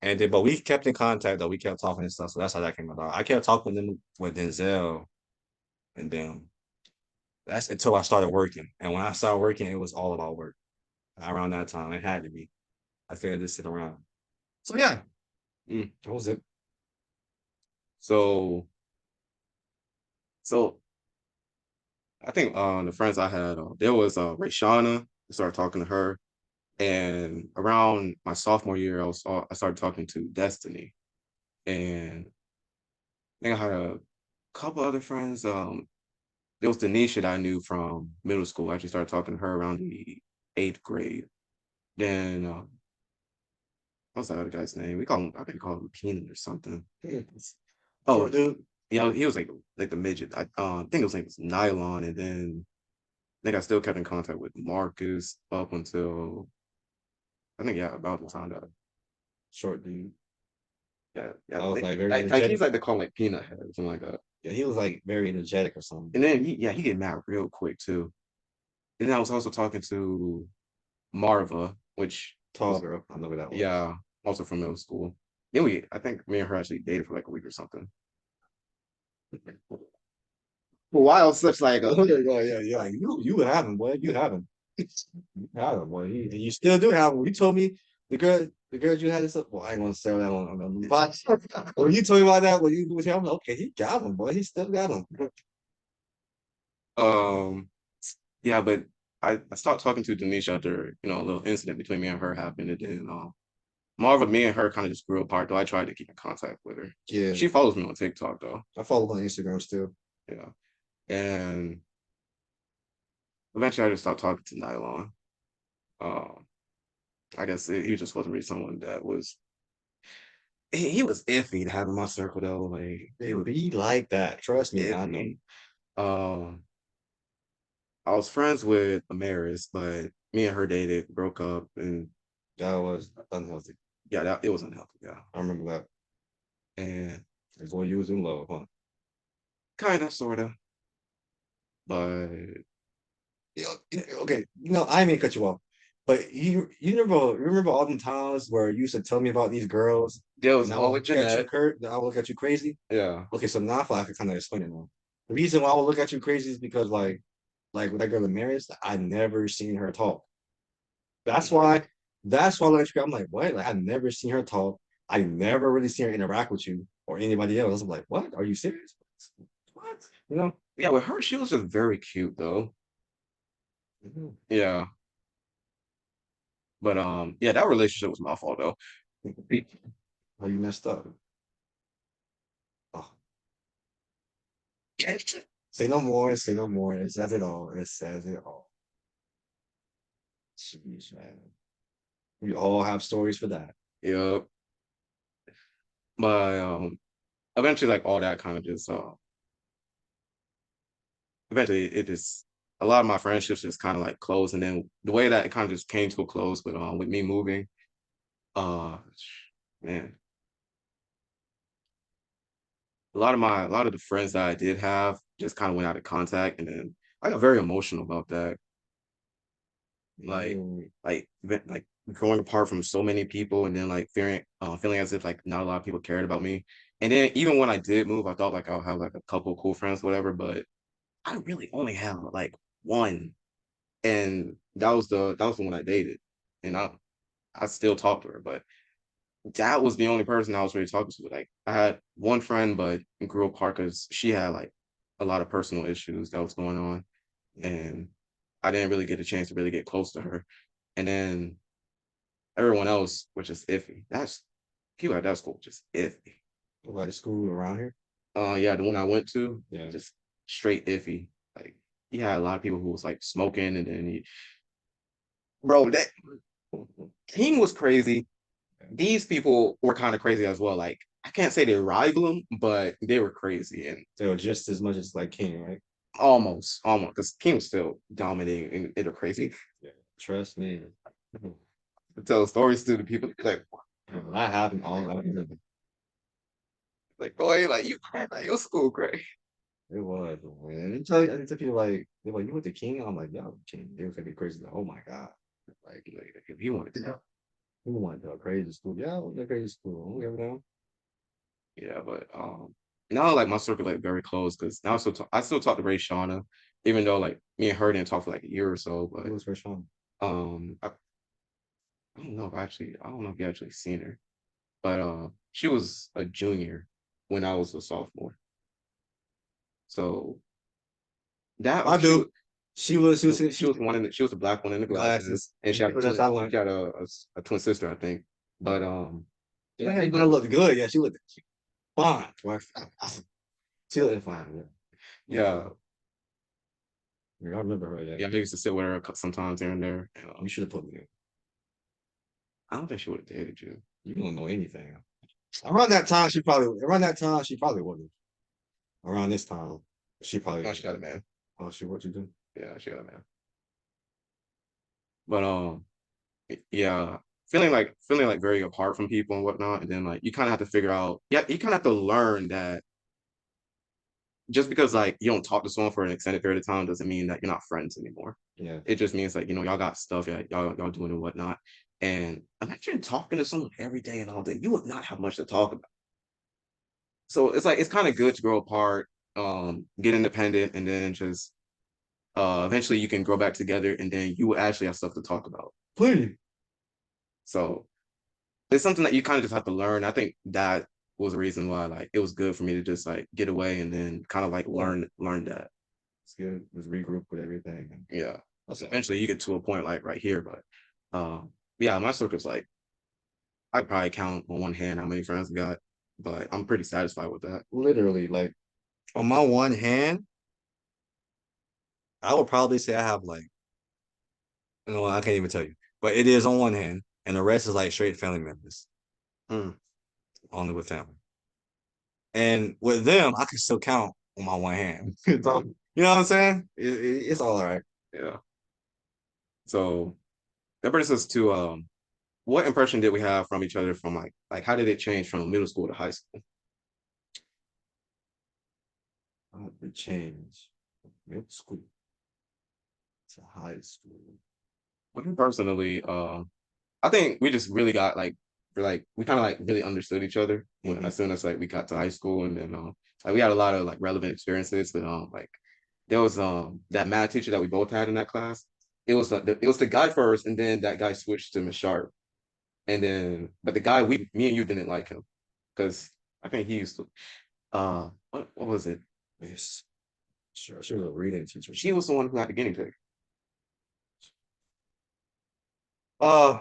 and then but we kept in contact though. We kept talking and stuff. So that's how that came about. I kept talking with them with Denzel and them. That's until I started working. And when I started working, it was all about work. Around that time, it had to be. I figured just sit around. So yeah, that was it. So, so I think the friends I had, there was Rayshana. I started talking to her, and around my sophomore year, I started talking to Destiny, and I think I had a couple other friends. There was Denisha that I knew from middle school. I actually started talking to her around the eighth grade. Then what's that other guy's name? I think we call him Keenan or something. Oh, Short dude. yeah, he was like the midget. I think his name was Nylon, and then I think I still kept in contact with Marcus up until I think yeah about the time that Short dude. yeah I was like very like energetic. he's like they call him like Peanut Head or something like that. Yeah, he was like very energetic or something. And then he get mad real quick too. And then I was also talking to Marva, which Tall was girl. I know who that was. yeah also from middle school. Then I think me and her actually dated for like a week or something. For a while, such like Oh, yeah. Like, you have him, boy. You have him. You have him, boy. You still do have him. You told me the girl you had this up. Well, I ain't gonna say that on the but when you told me about that, when you was here, I'm like, okay, he got him, boy. He still got him. um yeah, but I stopped talking to Denisha after a little incident between me and her happened, and then Marva, me and her kind of just grew apart. Though I tried to keep in contact with her. Yeah. She follows me on TikTok though. I follow on Instagram still. Yeah, and eventually I just stopped talking to Nylon. Um, I guess he just wasn't really someone that was. He was iffy to have in my circle though. Like It would be like that. Trust me, I know. iffy. Um, I was friends with Amaris, but me and her dated, broke up, and That was unhealthy. yeah, it was unhealthy. Yeah, I remember that. and It's what you was in love, huh? kind of, sort of, but Okay, I may cut you off, but you remember all the times where you used to tell me about these girls, there was and I would always look at you, Jeanette. Kurt, that I would look at you crazy. Yeah, Okay, so now I feel like I can kind of explain it now. The reason why I would look at you crazy is because like with that girl Amaris, I never seen her talk. That's why. That's why I look at you. I'm like, what? Like I never seen her talk. I never really seen her interact with you or anybody else. I'm like, what? Are you serious? What? yeah. With her, she was just very cute though. Mhm. Yeah, but yeah, that relationship was my fault though. Oh, you messed up. Oh, say no more. Say no more. It says it all. It says it all. Jeez, man. We all have stories for that. Yep. But eventually like all that kind of just eventually it just a lot of my friendships just kind of like closed, and then the way that it kind of just came to a close with me moving, uh man, a lot of the friends that I did have just kind of went out of contact, and then I got very emotional about that. Like Mm. like growing apart from so many people, and then like feeling as if like not a lot of people cared about me. And then even when I did move, I thought like I'll have like a couple cool friends, whatever, but I really only have like one. And that was the one I dated. And I still talk to her, but that was the only person I was really talking to. Like I had one friend, but it grew apart because she had like a lot of personal issues that was going on, and I didn't really get a chance to really get close to her. And then everyone else was just iffy. That's people at that school just iffy. What about the school around here? Yeah, the one I went to, Yeah. just straight iffy. Like you had a lot of people who was like smoking, and then bro, that team was crazy. These people were kind of crazy as well. Like I can't say they rival them, but they were crazy and They were just as much as like King, right? almost because King was still dominating and they were crazy. Yeah. Trust me. Tell stories to the people When that happened, like boy, like you like your school great. it was, man. I tell people like they're like, you went to King? I'm like, yeah, King. They were gonna be crazy. Like, oh my God. Like if you wanted to know. Who went to a crazy school? Yeah, I went to a crazy school. We ever down? Yeah, but now like my circle like very close because now I still talk to Ray Shauna, even though like me and her didn't talk for like a year or so. Who But was first one? I don't know if I don't know if you actually seen her, but she was a junior when I was a sophomore. So I that do. she was she was the black one in the glasses, glasses. and she had That's that she one. got a twin sister, I think. But Yeah, ain't gonna look good. Yeah, she looked fine. She looked fine. yeah, Yeah, I remember her. yeah, Yeah, I used to sit with her sometimes here and there. you should have put me in. I don't think she would have dated you. You don't know anything. Around that time, she probably. Around that time, she probably wouldn't. Around this time, she probably. No, she got a man. Oh, she what you do? Yeah, she got a man. But yeah, feeling like very apart from people and whatnot, and then like you kind of have to figure out. Yeah, you kind of have to learn that just because like you don't talk to someone for an extended period of time doesn't mean that you're not friends anymore. Yeah. It just means like y'all got stuff, yeah, y'all doing and whatnot. And imagine talking to someone every day and all day. You would not have much to talk about. So it's like it's kind of good to grow apart, get independent, and then just eventually you can grow back together, and then you will actually have stuff to talk about. Please. So it's something that you kind of just have to learn. I think that was the reason why like it was good for me to just like get away and then kind of like learn that. It's good. Just regroup with everything. Yeah. So eventually you get to a point like right here, but yeah, my circle's like I probably count on one hand how many friends I got, but I'm pretty satisfied with that. Literally, like on my one hand, I would probably say I have like, no, I can't even tell you, but it is on one hand, and the rest is like straight family members, Mm. only with family. And with them, I can still count on my one hand. So, you know what I'm saying? It's all right. Yeah. So that brings us to what impression did we have from each other from like how did it change from middle school to high school? The change from middle school to high school. Well, personally, I think we just really got like we kind of like really understood each other when as soon as like we got to high school, and then like we had a lot of like relevant experiences. But like there was that math teacher that we both had in that class. It was the guy first, and then that guy switched to Miss Sharp, and then but the guy me and you didn't like him because I think he used to what was it? Yes. Sure. She was a reading teacher. She was the one who had the guinea pig. Uh,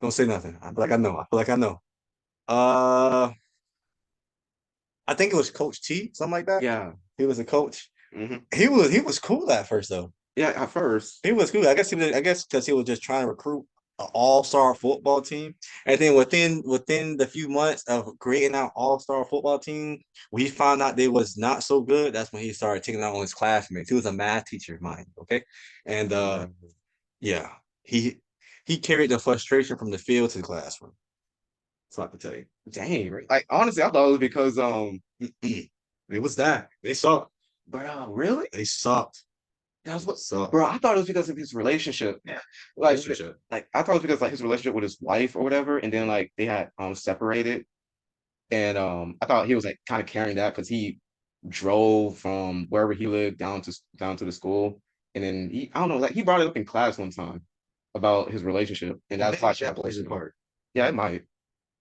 don't say nothing. I feel like I know. I feel like I know. Uh, I think it was Coach T, something like that. Yeah. He was a coach. Hmm. He was cool at first though. Yeah, at first. He was cool. I guess because he was just trying to recruit an all-star football team. And then within the few months of creating our all-star football team, we found out they was not so good. That's when he started taking out on his classmates. He was a math teacher, mind you, okay? And yeah, he carried the frustration from the field to the classroom. So I can tell you. Dang, right? Like honestly, I thought it was because It was that. They sucked. bro, really? They sucked. That's what So bro, I thought it was because of his relationship. Like relationship. like I thought it was because like his relationship with his wife or whatever, and then like they had separated. And I thought he was like kind of carrying that because he drove from wherever he lived down to the school. And then he I don't know, like he brought it up in class one time about his relationship. And that's why That plays a part. yeah, it might.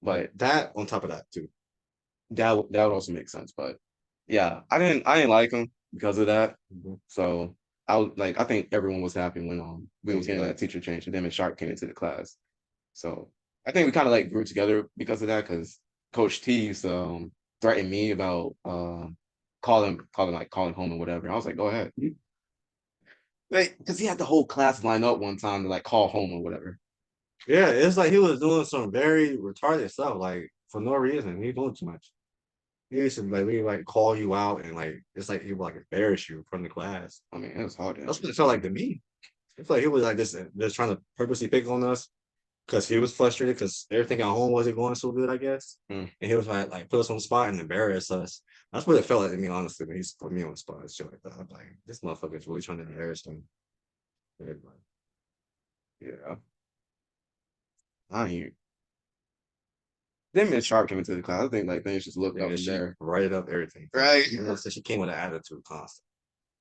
But That on top of that too. that would also make sense. But yeah, I didn't like him because of that. Mhm. So I think everyone was happy when we was getting that teacher change and then when Sharp came into the class. So I think we kind of like grew together because of that because Coach T used to threaten me about calling home or whatever. I was like, go ahead. Like, because he had the whole class line up one time to like call home or whatever. Yeah, it's like he was doing some very retarded stuff, like for no reason. He doing too much. He used to like really like call you out and like it's like he would like embarrass you from the class. I mean, it was hard. That's what it felt like to me. It felt like he was like just trying to purposely pick on us because he was frustrated because everything at home wasn't going so good, I guess. Mm. And he was like put us on the spot and embarrass us. That's what it felt like to me, honestly, when he put me on the spot and shit like that. I'm like, this motherfucker is really trying to embarrass him. Yeah. I ain't. Then Miss Sharp came into the class. I think like things just looked up Yeah, from she there. righted up everything. Right. You know, so she came with an attitude constant,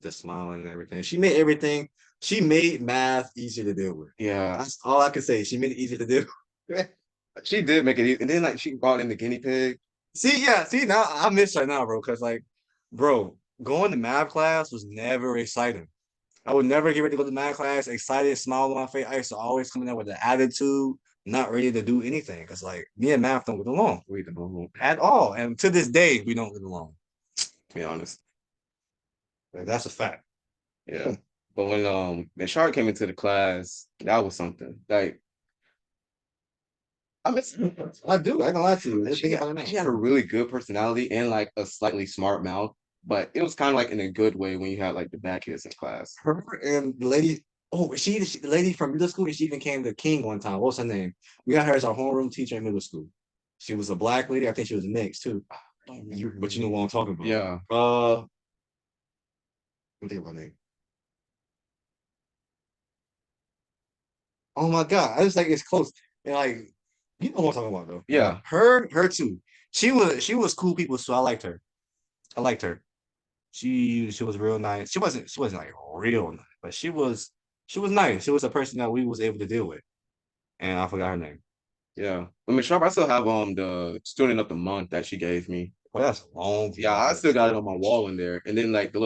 just smiling and everything. She made everything. She made math easier to deal with. Yeah. That's all I can say. She made it easier to do. She did make it easy. And then like she brought in the guinea pig. See now I miss her now, bro. Cause like, bro, going to math class was never exciting. I would never get ready to go to math class, excited, smile on my face. I used to always come in there with an attitude, not ready to do anything. Cause like me and math don't get along. We don't know, At all. And to this day, we don't get along. to be honest. Like, that's a fact. Yeah. But when Sharp came into the class, that was something. Like I miss I do. I ain't gonna lie to you. she had a really good personality and like a slightly smart mouth. But it was kind of like in a good way when you had like the bad kids in class. Her and the lady. Oh, she the lady from middle school? And she even came to King one time. What's her name? We got her as our homeroom teacher in middle school. She was a black lady. I think she was mixed too. But you know what I'm talking about. Yeah. Let me think about her name. Oh my god, I just like it's close. And like you know what I'm talking about though. Yeah. Her too. She was cool people, so I liked her. I liked her. She was real nice. She wasn't like real nice, but she was nice. She was a person that we was able to deal with. And I forgot her name. Yeah. I mean Sharp, I still have the student of the month that she gave me. Well, that's a long. Yeah, I still got it on my wall in there. And then like the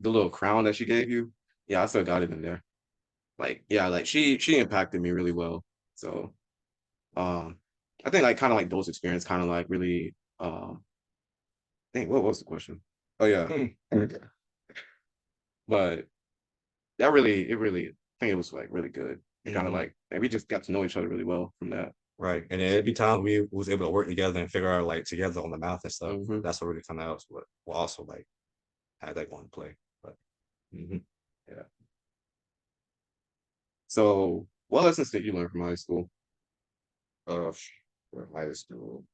little crown that she gave you. Yeah, I still got it in there. Like, yeah, like she impacted me really well. So um I think like kind of like those experiences kind of like really dang, what was the question? Oh yeah. But it really I think it was like really good. It kind of like and we just got to know each other really well from that. Right. And then every time we was able to work together and figure out like together on the math and stuff, Mhm. that's what really kind of else. But we'll also like had that one play. But Yeah. So what lessons did you learn from high school? uh, high school.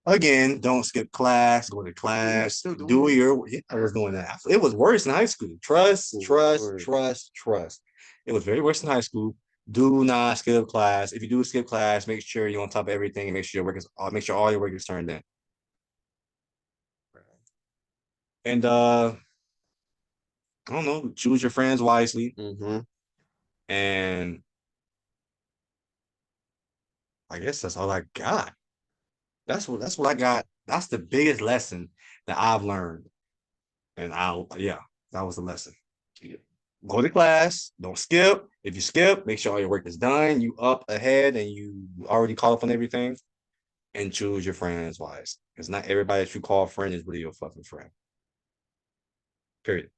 Again, don't skip class, go to class, Still doing do it? your yeah, I was doing that. It was worse in high school. Trust, trust, trust, trust. It was very worse in high school. Do not skip class. If you do skip class, make sure you're on top of everything and make sure your work is make sure all your work is turned in. And I don't know, choose your friends wisely. Mm-hmm. And I guess that's all I got. That's what I got. That's the biggest lesson that I've learned. And yeah, that was the lesson. Go to class, don't skip. If you skip, make sure all your work is done. You up ahead and you already caught up on everything. And choose your friends wise. Because not everybody that you call friend is really your fucking friend. Period.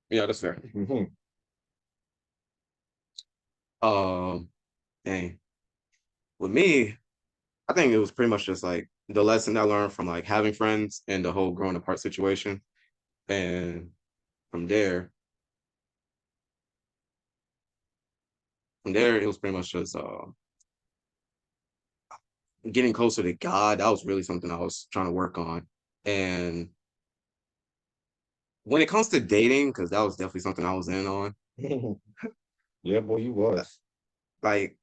Yeah, that's fair. Mm-hmm. Um, dang. With me, I think it was pretty much just like the lesson I learned from like having friends and the whole growing apart situation. And from there, it was pretty much just getting closer to God. That was really something I was trying to work on. And when it comes to dating, because that was definitely something I was in on, Yeah, boy, you was. like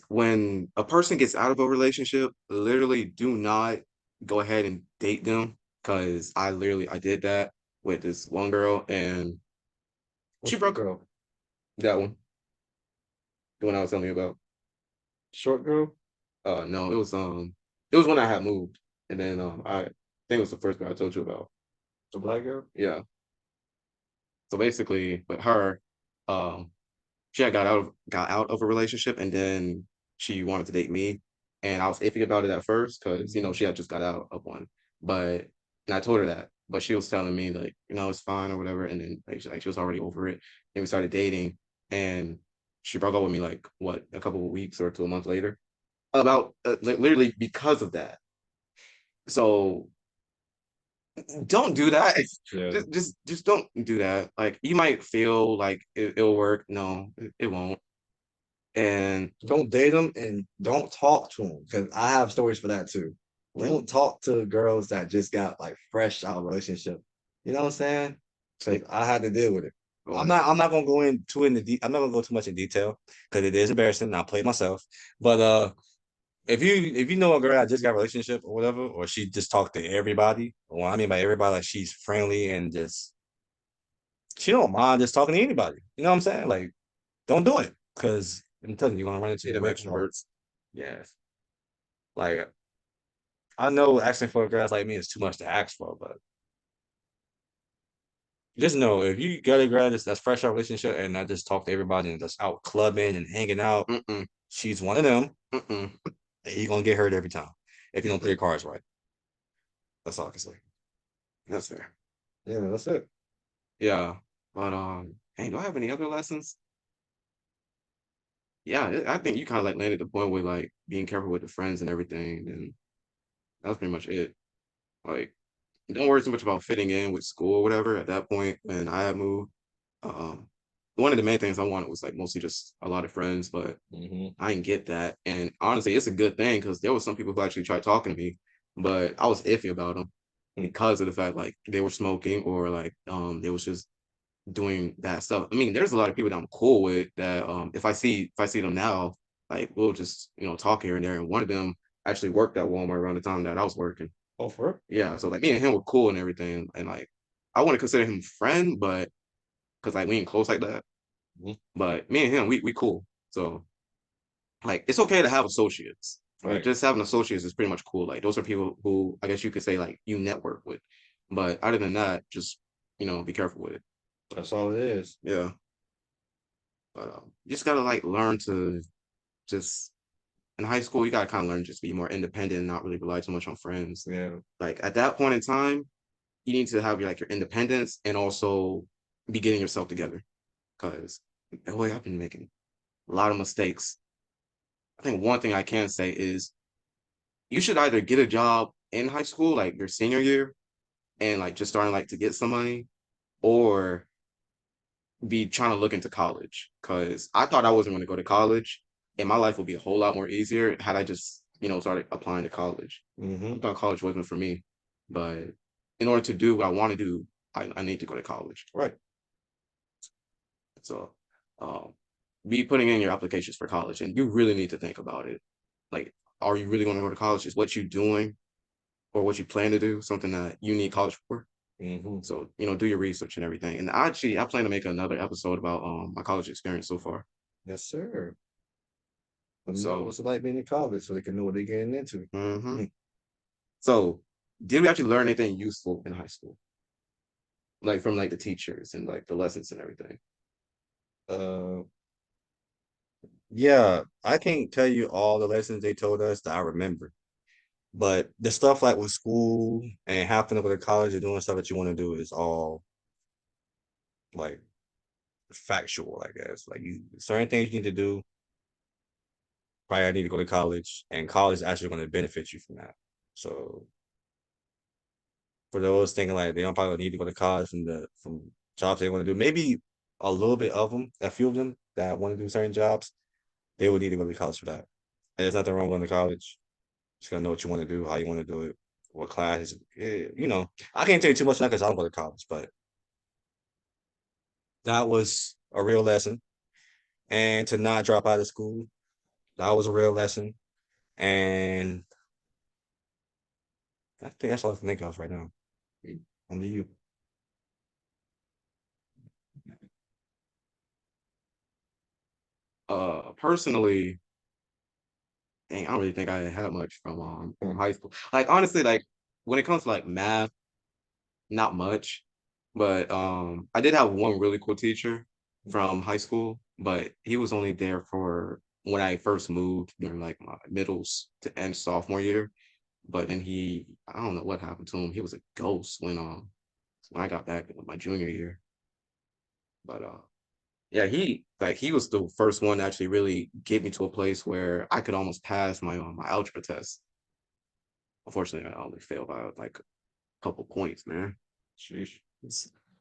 when a person gets out of a relationship, literally do not go ahead and date them. Cause I did that with this one girl and she What's the broke up. girl? That one, the one I was telling you about. Short girl? No, it was when I had moved. And then I think it was the first girl I told you about. The black girl? Yeah. So basically with her, um, she had got out of a relationship and then she wanted to date me. And I was iffy about it at first because, you know, she had just got out of one. But and I told her that. But she was telling me like, you know, it's fine or whatever. And then like she was already over it. And we started dating and she broke up with me like what, a couple of weeks or to a month later. About literally because of that. So don't do that. Yeah. Just don't do that. Like you might feel like it'll work. No, it won't. And Don't date them and don't talk to them because I have stories for that too. Don't talk to girls that just got like fresh out of a relationship. You know what I'm saying? So I had to deal with it. I'm not gonna go I'm not gonna go too much in detail because it is embarrassing. And I played myself. But if you know a girl that just got a relationship or whatever, or she just talked to everybody, or I mean by everybody, like she's friendly and just she don't mind just talking to anybody. You know what I'm saying? Like, don't do it because I'm telling you, you're gonna run into see the them brick wall. extroverts. Yes. Like I know asking for girls like me is too much to ask for, but just know if you got a girl that's fresh out of relationship and I just talk to everybody and just out clubbing and hanging out, Mm-mm, she's one of them. mm-mm. And you're gonna get hurt every time if you don't play your cards right. That's all I can say. That's fair. Yeah, that's it. Yeah, but hey, do I have any other lessons? Yeah, I think you kind of like landed the point with like being careful with the friends and everything, and that was pretty much it. Like, don't worry too much about fitting in with school or whatever. At that point, when I had moved, um, one of the main things I wanted was like mostly just a lot of friends, but Mm-hmm. I didn't get that. And honestly, it's a good thing because there was some people who actually tried talking to me, but I was iffy about them because of the fact like they were smoking or like they was just doing that stuff. I mean, there's a lot of people that I'm cool with that if I see them now, like we'll just, you know, talk here and there. And one of them actually worked at Walmart around the time that I was working. Oh, for Yeah. So like me and him were cool and everything. And like I want to consider him friend, but because like we ain't close like that. real? But me and him, we cool. So like it's okay to have associates. Like Right. just having associates is pretty much cool. Like those are people who I guess you could say like you network with. But other than that, just you know, be careful with it. That's all it is. Yeah. But you just gotta like learn to just in high school, you gotta kind of learn to just be more independent and not really rely too much on friends. Yeah. Like at that point in time, you need to have your like your independence and also be getting yourself together. Cause boy, I've been making a lot of mistakes. I think one thing I can say is you should either get a job in high school, like your senior year, and like just starting like to get some money, or be trying to look into college. Cause I thought I wasn't going to go to college and my life would be a whole lot more easier had I just, you know, started applying to college. Mm-hmm. I thought college wasn't for me. But in order to do what I want to do, I need to go to college. Right. So be putting in your applications for college and you really need to think about it. Like, are you really going to go to college? Is what you doing or what you plan to do something that you need college for? Mm-hmm. So, you know, do your research and everything. And actually, I plan to make another episode about my college experience so far. Yes, sir. Let them know So, what's it like being in college so they can know what they're getting into. mhm. So, did we actually learn anything useful in high school? Like from like the teachers and like the lessons and everything. Uh, yeah, I can't tell you all the lessons they told us that I remember, but the stuff like with school and having to go to college and doing stuff that you want to do is all like factual, I guess. Like you certain things you need to do. Probably I need to go to college, and college is actually going to benefit you from that. So for those thinking like they don't probably need to go to college from jobs they want to do, maybe a little bit of them, a few of them that want to do certain jobs, they would need to go to college for that. And there's nothing wrong with going to college. Just gotta know what you want to do, how you want to do it, what classes. You know, I can't tell you too much now because I don't go to college, but that was a real lesson. And to not drop out of school, that was a real lesson. And I think that's all I can think of right now. Only you. Personally, dang, I don't really think I had much from high school. Like honestly, like when it comes to like math, not much. But I did have one really cool teacher from high school, but he was only there for when I first moved during like my middles to end sophomore year. But then I don't know what happened to him. He was a ghost when I got back in my junior year. But yeah, he was the first one to actually really get me to a place where I could almost pass my algebra test. Unfortunately, I only failed by like a couple points, man. Sheesh.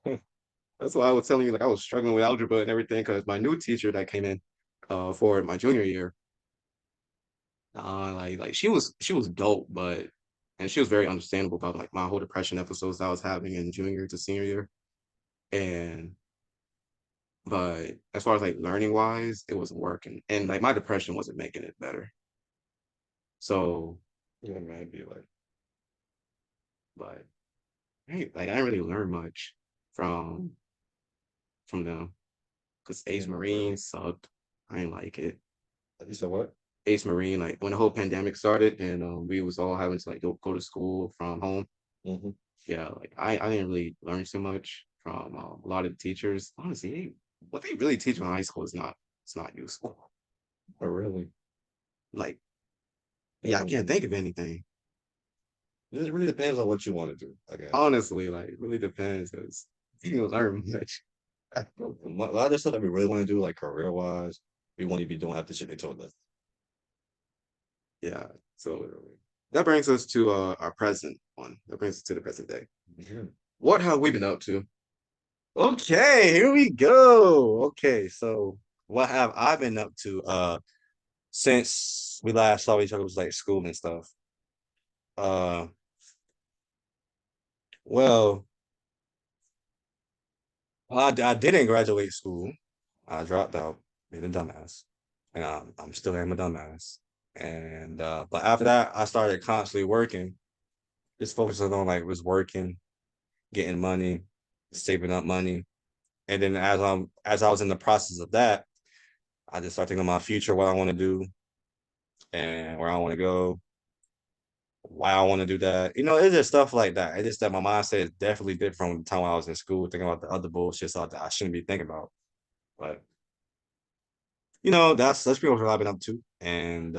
That's why I was telling you, like I was struggling with algebra and everything because my new teacher that came in for my junior year, like she was dope, but and she was very understandable about like my whole depression episodes that I was having in junior to senior year. And but as far as like learning wise, it wasn't working. And like my depression wasn't making it better. So yeah, man, I'd be like, but hey, like I didn't really learn much from from them because Ace Marine sucked. I didn't like it. You said what? Ace Marine, like when the whole pandemic started and we was all having to like go to school from home. Mm-hmm. Yeah, like I didn't really learn too much from a lot of the teachers. Honestly, what they really teach in high school is not it's not useful. Oh, really? Like, yeah, I can't think of anything. It really depends on what you want to do, I guess. Honestly, like it really depends because you don't learn much. A lot of the stuff that we really want to do, like career wise, we won't even be doing half the shit they told us. Yeah, so that brings us to our present one. That brings us to the present day. Mhm. What have we been up to? Okay, here we go. Okay, so what have I been up to since we last saw each other was like school and stuff. Uh well, I didn't graduate school. I dropped out, being a dumbass. And I'm still am a dumbass. And but after that I started constantly working, just focusing on like was working, getting money, saving up money. And then as I was in the process of that, I just started thinking of my future, what I want to do and where I want to go, why I want to do that. You know, it's just stuff like that. It's just that my mindset is definitely different from the time when I was in school, thinking about the other bullshit stuff that I shouldn't be thinking about. But you know, that's pretty much what I've been up to. And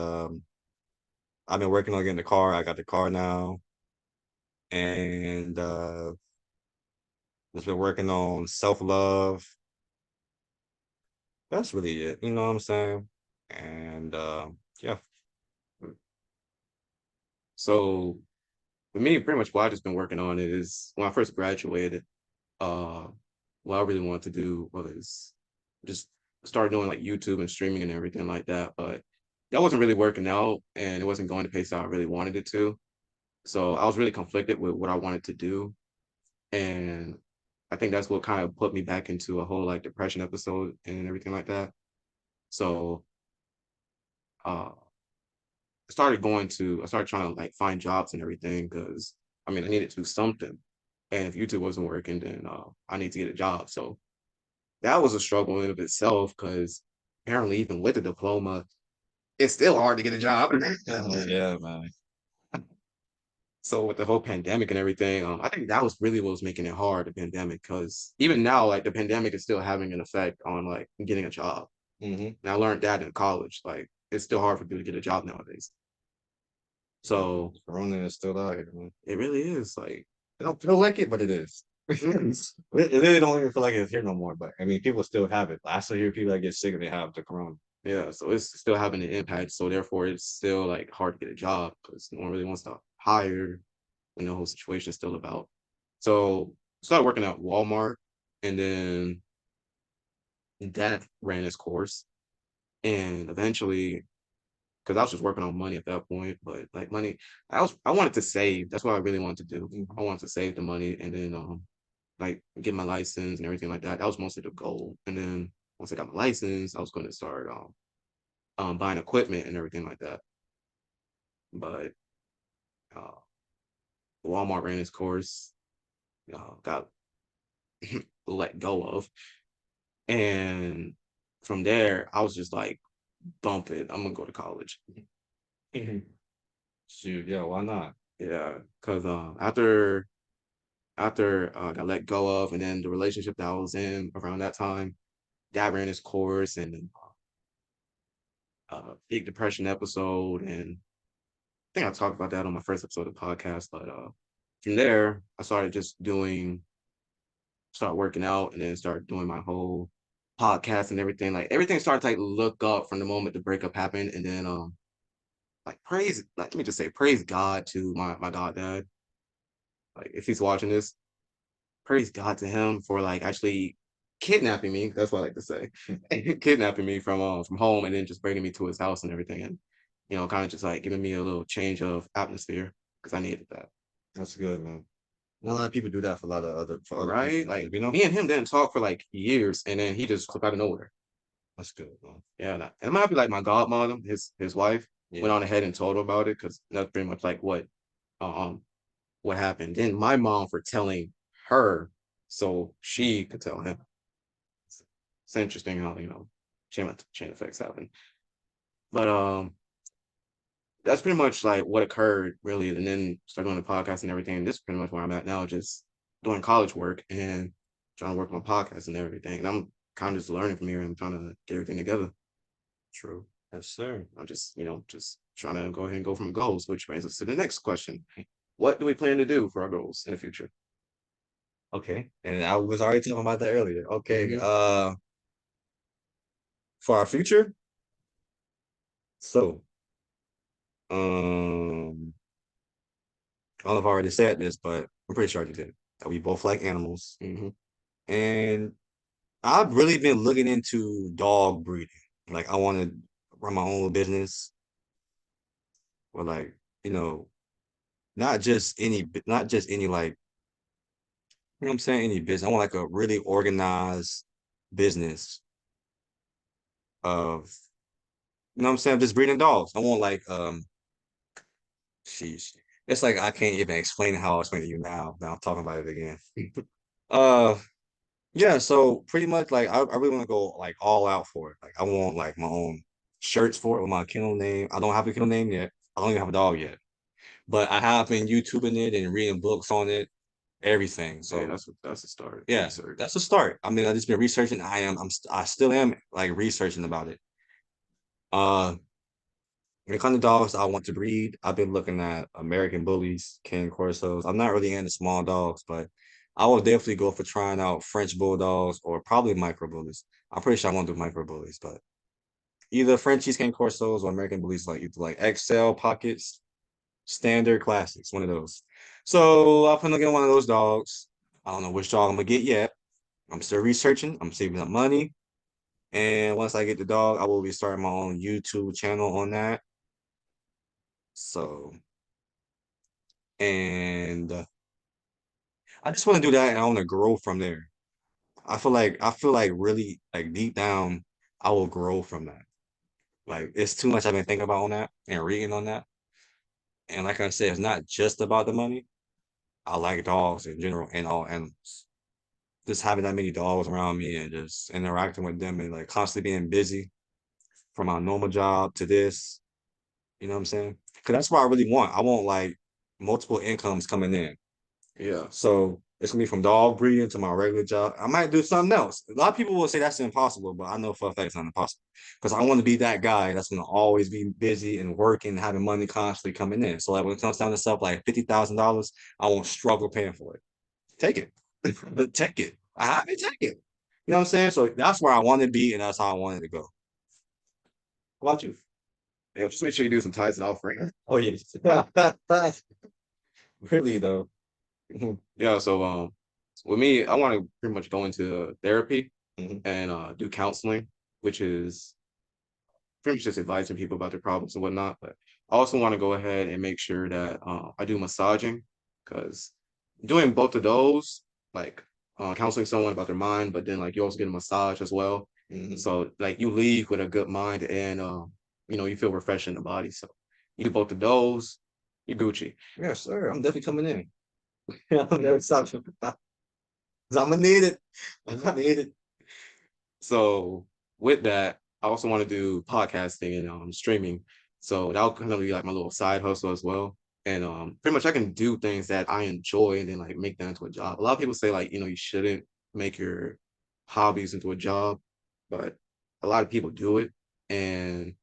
I've been working on getting the car. I got the car now. And just been working on self-love. That's really it. You know what I'm saying? And yeah. So for me, pretty much what I've just been working on is when I first graduated, uh what I really wanted to do was just start doing like YouTube and streaming and everything like that. But that wasn't really working out and it wasn't going the pace that I really wanted it to. So I was really conflicted with what I wanted to do. And I think that's what kind of put me back into a whole like depression episode and everything like that. So uh I started trying to like find jobs and everything because I mean I needed to do something. And if YouTube wasn't working, then I need to get a job. So that was a struggle in of itself because apparently even with the diploma, it's still hard to get a job. Yeah, man. So with the whole pandemic and everything, I think that was really what was making it hard, the pandemic, because even now, like the pandemic is still having an effect on like getting a job. Mm-hmm. And I learned that in college. Like it's still hard for people to get a job nowadays. So Corona is still out here, man. it really is like I don't feel like it, but it is. It really don't even feel like it's here no more. But I mean, people still have it. I still hear people that get sick and they have the corona. Yeah, so it's still having an impact. So therefore, it's still like hard to get a job because no one really wants to hire when the whole situation is still about. So started working at Walmart, and then that ran its course. And eventually, because I was just working on money at that point, but like money, I wanted to save. That's what I really wanted to do. Mhm. I wanted to save the money and then like get my license and everything like that. That was mostly the goal. And then once I got my license, I was going to start buying equipment and everything like that. But uh, Walmart ran its course, got let go of, and from there I was just like, bump it. I'm gonna go to college. Shoot, yeah, why not? Yeah, because after I got let go of, and then the relationship that I was in around that time, that ran its course, and then big depression episode, and I think I talked about that on my first episode of the podcast. But from there, I started just start working out, and then start doing my whole podcast and everything. Like everything started to like look up from the moment the breakup happened, and then like let me just say praise God to my god dad. Like if he's watching this, praise God to him for like actually kidnapping me. That's what I like to say, kidnapping me from home and then just bringing me to his house and everything, and kind of just like giving me a little change of atmosphere because I needed that. That's good, man. Not a lot of people do that for a lot of other Right? people, Like you know? me and him didn't talk for like years, and then he just flipped out of nowhere. That's good, man. Yeah, and it might be like my godmother, his wife, Yeah. went on ahead and told her about it because that's pretty much like what happened. Then my mom for telling her so she could tell him. It's interesting how chain effects happen. But that's pretty much like what occurred really, and then start doing the podcast and everything. And this is pretty much where I'm at now, just doing college work and trying to work on podcasts and everything. And I'm kind of just learning from here and trying to get everything together. True. Yes, sir. I'm just trying to go ahead and go from goals, which brings us to the next question. What do we plan to do for our goals in the future? Okay. And I was already talking about that earlier. Okay. Mhm. For our future. So, I don't know if I already said this, but I'm pretty sure I did. That we both like animals. Mhm. And I've really been looking into dog breeding. Like I want to run my own little business, or like, you know, not just any like, you know what I'm saying, any business. I want like a really organized business of, you know what I'm saying, just breeding dogs. I want like sheesh. It's like I can't even explain how I'll explain it to you now. Now I'm talking about it again. Uh yeah, so pretty much like I really want to go like all out for it. Like I want like my own shirts for it with my kennel name. I don't have a kennel name yet. I don't even have a dog yet. But I have been YouTubing it and reading books on it, everything. Hey, So that's a start. yeah, Research. that's a start. I mean, I just been researching. I still am like researching about it. Uh when it comes to dogs I want to breed, I've been looking at American Bullies, King Corsos. I'm not really into small dogs, but I will definitely go for trying out French Bulldogs or probably Micro Bullies. I'm pretty sure I won't do Micro Bullies, but either Frenchies, King Corsos, or American Bullies, like either like XL pockets, standard classics, one of those. So I'm gonna get one of those dogs. I don't know which dog I'm gonna get yet. I'm still researching. I'm saving up money. And once I get the dog, I will be starting my own YouTube channel on that. So, and I just want to do that and I want to grow from there. I feel like really like deep down, I will grow from that. Like it's too much I've been thinking about on that and reading on that. And like I said, it's not just about the money. I like dogs in general and all animals. Just having that many dogs around me and just interacting with them and like constantly being busy from my normal job to this, you know what I'm saying? Because that's what I really want. I want like multiple incomes coming in. Yeah. So it's gonna be from dog breeding to my regular job. I might do something else. A lot of people will say that's impossible, but I know for a fact it's not impossible because I want to be that guy that's gonna always be busy and working, having money constantly coming in. So like when it comes down to stuff like $50,000, I won't struggle paying for it. Take it. but check it. I haven't checked it. You know what I'm saying? So that's where I want to be, and that's how I wanted to go. How about you? Yeah, just make sure you do some ties and offering. Oh yes. Really though. Mhm. Yeah, so with me, I want to pretty much go into therapy Mhm. and do counseling, which is pretty much just advising people about their problems and whatnot. But I also want to go ahead and make sure that I do massaging because doing both of those, like counseling someone about their mind, but then like you also get a massage as well. Mhm. So like you leave with a good mind and you feel refreshed in the body. So you do both of those, you Gucci. Yes, sir. I'm definitely coming in. I'm never stopping. I'm gonna need it. I'm gonna need it. So with that, I also want to do podcasting and streaming. So that'll kind of be like my little side hustle as well. And pretty much I can do things that I enjoy and then like make that into a job. A lot of people say like, you shouldn't make your hobbies into a job, but a lot of people do it. And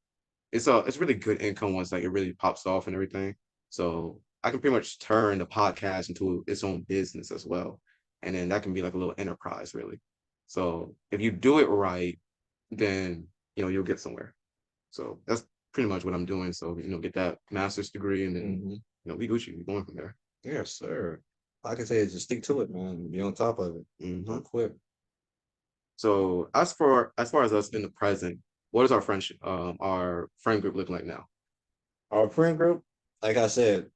it's really good income once like it really pops off and everything. So I can pretty much turn the podcast into its own business as well. And then that can be like a little enterprise really. So if you do it right, then you'll get somewhere. So that's pretty much what I'm doing. So get that master's degree and then Mhm. we Gucci, we going from there. Yes, sir. All I can say is just stick to it, man. Be on top of it. Hmm. Don't quit. So as far as us in the present, what is our friendship, our friend group looking like now? Our friend group, like I said,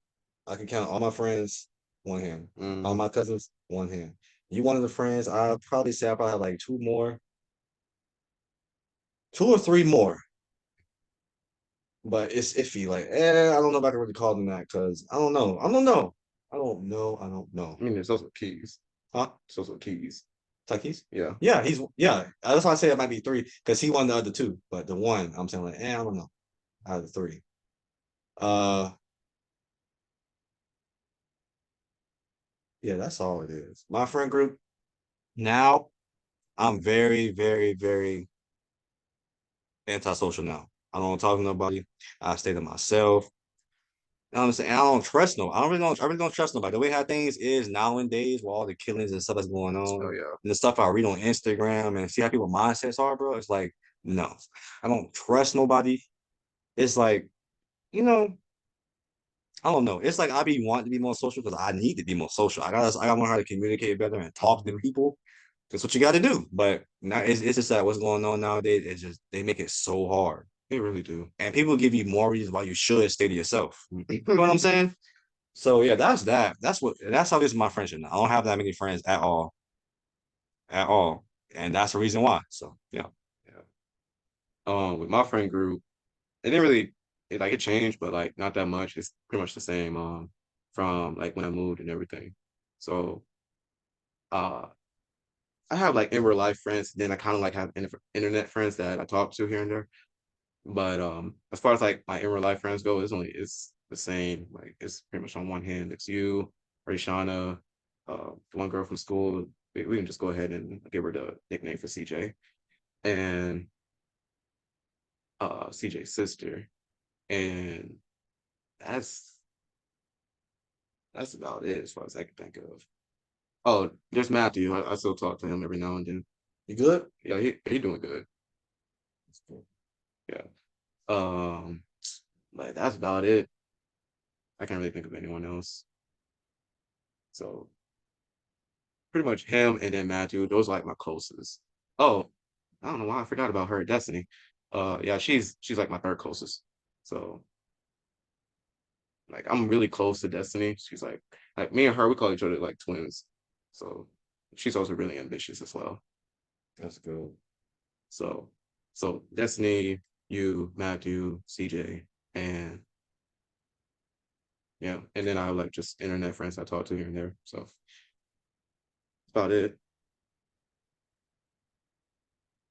I can count all my friends one hand. All Hmm. my cousins, one hand. You one of the friends, I'll probably say I probably have like two more, two or three more. But it's iffy. Like, I don't know if I can really call them that because I don't know. I don't know. I don't know. I don't know. I mean, there's also keys. Huh? There's also keys. Takis? Yeah. Yeah, yeah. That's why I say it might be three because he won the other two, but the one I'm saying like, I don't know out of the three. Uh, yeah, that's all it is. My friend group now, I'm very, very, very antisocial now. I don't talk to nobody. I stay to myself. You know what I'm saying? I don't trust no. I really don't trust nobody. The way how things is nowadays, with all the killings and stuff that's going Oh on, yeah. and the stuff I read on Instagram and see how people mindsets are, bro. It's like, no, I don't trust nobody. It's like, you know, I don't know. It's like I be wanting to be more social because I need to be more social. I gotta learn how to communicate better and talk to people. That's what you got to do. But now it's just that what's going on nowadays. It's just they make it so hard, They really do. and people give you more reasons why you should stay to yourself. You know what Mhm. I'm saying? So yeah, that's that. That's how this is my friendship now. I don't have that many friends at all, and that's the reason why. So yeah, Yeah. With my friend group, it didn't really it changed, but like not that much. It's pretty much the same from like when I moved and everything. So uh I have like in real life friends, then I kind of like have internet friends that I talk to here and there. But as far as like my in real life friends go, it's the same. Like it's pretty much on one hand, it's you, Rayshana, the one girl from school. We can just go ahead and give her the nickname for CJ and CJ's sister. And that's that's about it as far as I can think of. Oh, there's Matthew. I still talk to him every now and then. you good? Yeah, he doing good. Yeah. Um, but that's about it. I can't really think of anyone else. So pretty much him and then Matthew. Those are like my closest. Oh, I don't know why I forgot about her, Destiny. Yeah, she's like my third closest. So like I'm really close to Destiny. She's like me and her, we call each other like twins. So she's also really ambitious as well. That's good. So so Destiny, you, Matthew, CJ, and yeah, and then I have like just internet friends I talk to here and there. So that's about it.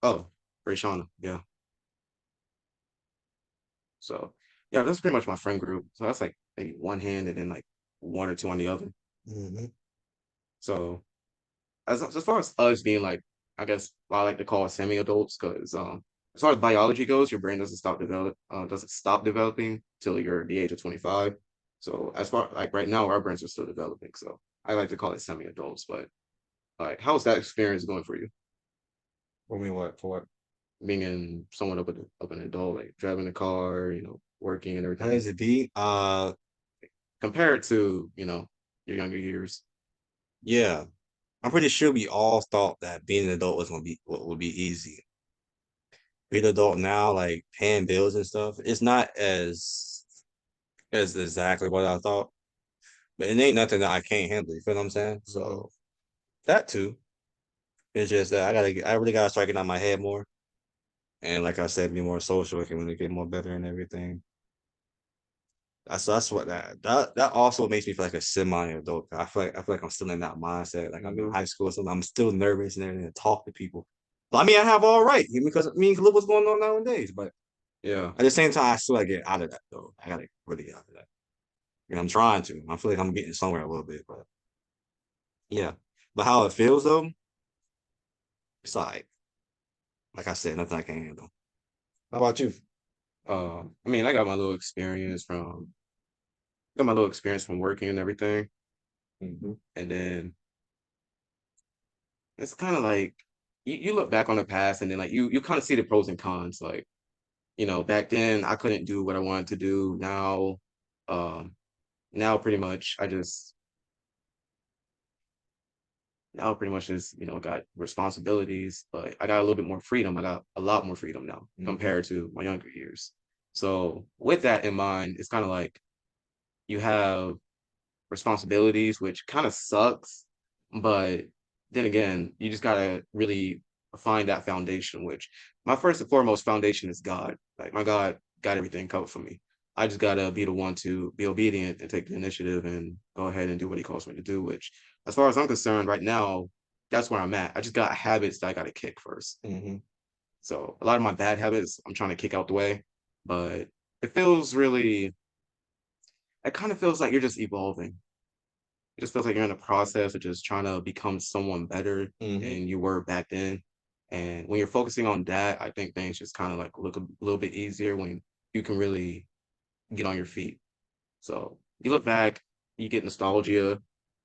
Oh, Rayshana, yeah. So yeah, that's pretty much my friend group. So that's like maybe one hand and then like one or two on the other. Hmm. So as far as us being like, I guess I like to call semi-adults because as far as biology goes, your brain doesn't stop developing till you're the age of 25. So as far like right now, our brains are still developing. So I like to call it semi-adults, but Like, how's that experience going for you? I mean, what for what? Being in somewhat of an adult, like driving a car, working and How everything, does it be? compared to, your younger years. Yeah, I'm pretty sure we all thought that being an adult was gonna be what would be easy. Being an adult now, like paying bills and stuff, it's not as exactly what I thought. But it ain't nothing that I can't handle. You feel what I'm saying? So that too. It's just that I really gotta start getting out my head more. And like I said, be more social, communicate more better and everything. That's what that also makes me feel like a semi-adult. I feel like I'm still in that mindset. Like I'm in high school, so I'm still nervous and everything to talk to people. But I mean, I have all right because look what's going on nowadays. But Yeah. at the same time, I still gotta get out of that though. I gotta really get out of that. And I'm trying to. I feel like I'm getting somewhere a little bit, but yeah. But how it feels though, it's like I said, nothing I can't handle. How about you? I mean, I got my little experience from working and everything. Mm-hmm. And then it's kind of like you look back on the past and then like you kind of see the pros and cons. Like, back then I couldn't do what I wanted to do. Um, now pretty much just, got responsibilities, but I got a little bit more freedom. I got a lot more freedom now compared to my younger years. So with that in mind, it's kind of like you have responsibilities, which kind of sucks. But then again, you just gotta really find that foundation, which my first and foremost foundation is God. Like my God got everything covered for me. I just gotta be the one to be obedient and take the initiative and go ahead and do what he calls me to do, which as far as I'm concerned right now, that's where I'm at. I just got habits that I gotta kick 1st. Mm-hmm. So a lot of my bad habits I'm trying to kick out the way, but it feels really it kind of feels like you're just evolving. It just feels like you're in a process of just trying to become someone better Mm-hmm. than you were back then. And when you're focusing on that, I think things just kind of like look a little bit easier when you can really get on your feet. So you look back, you get nostalgia,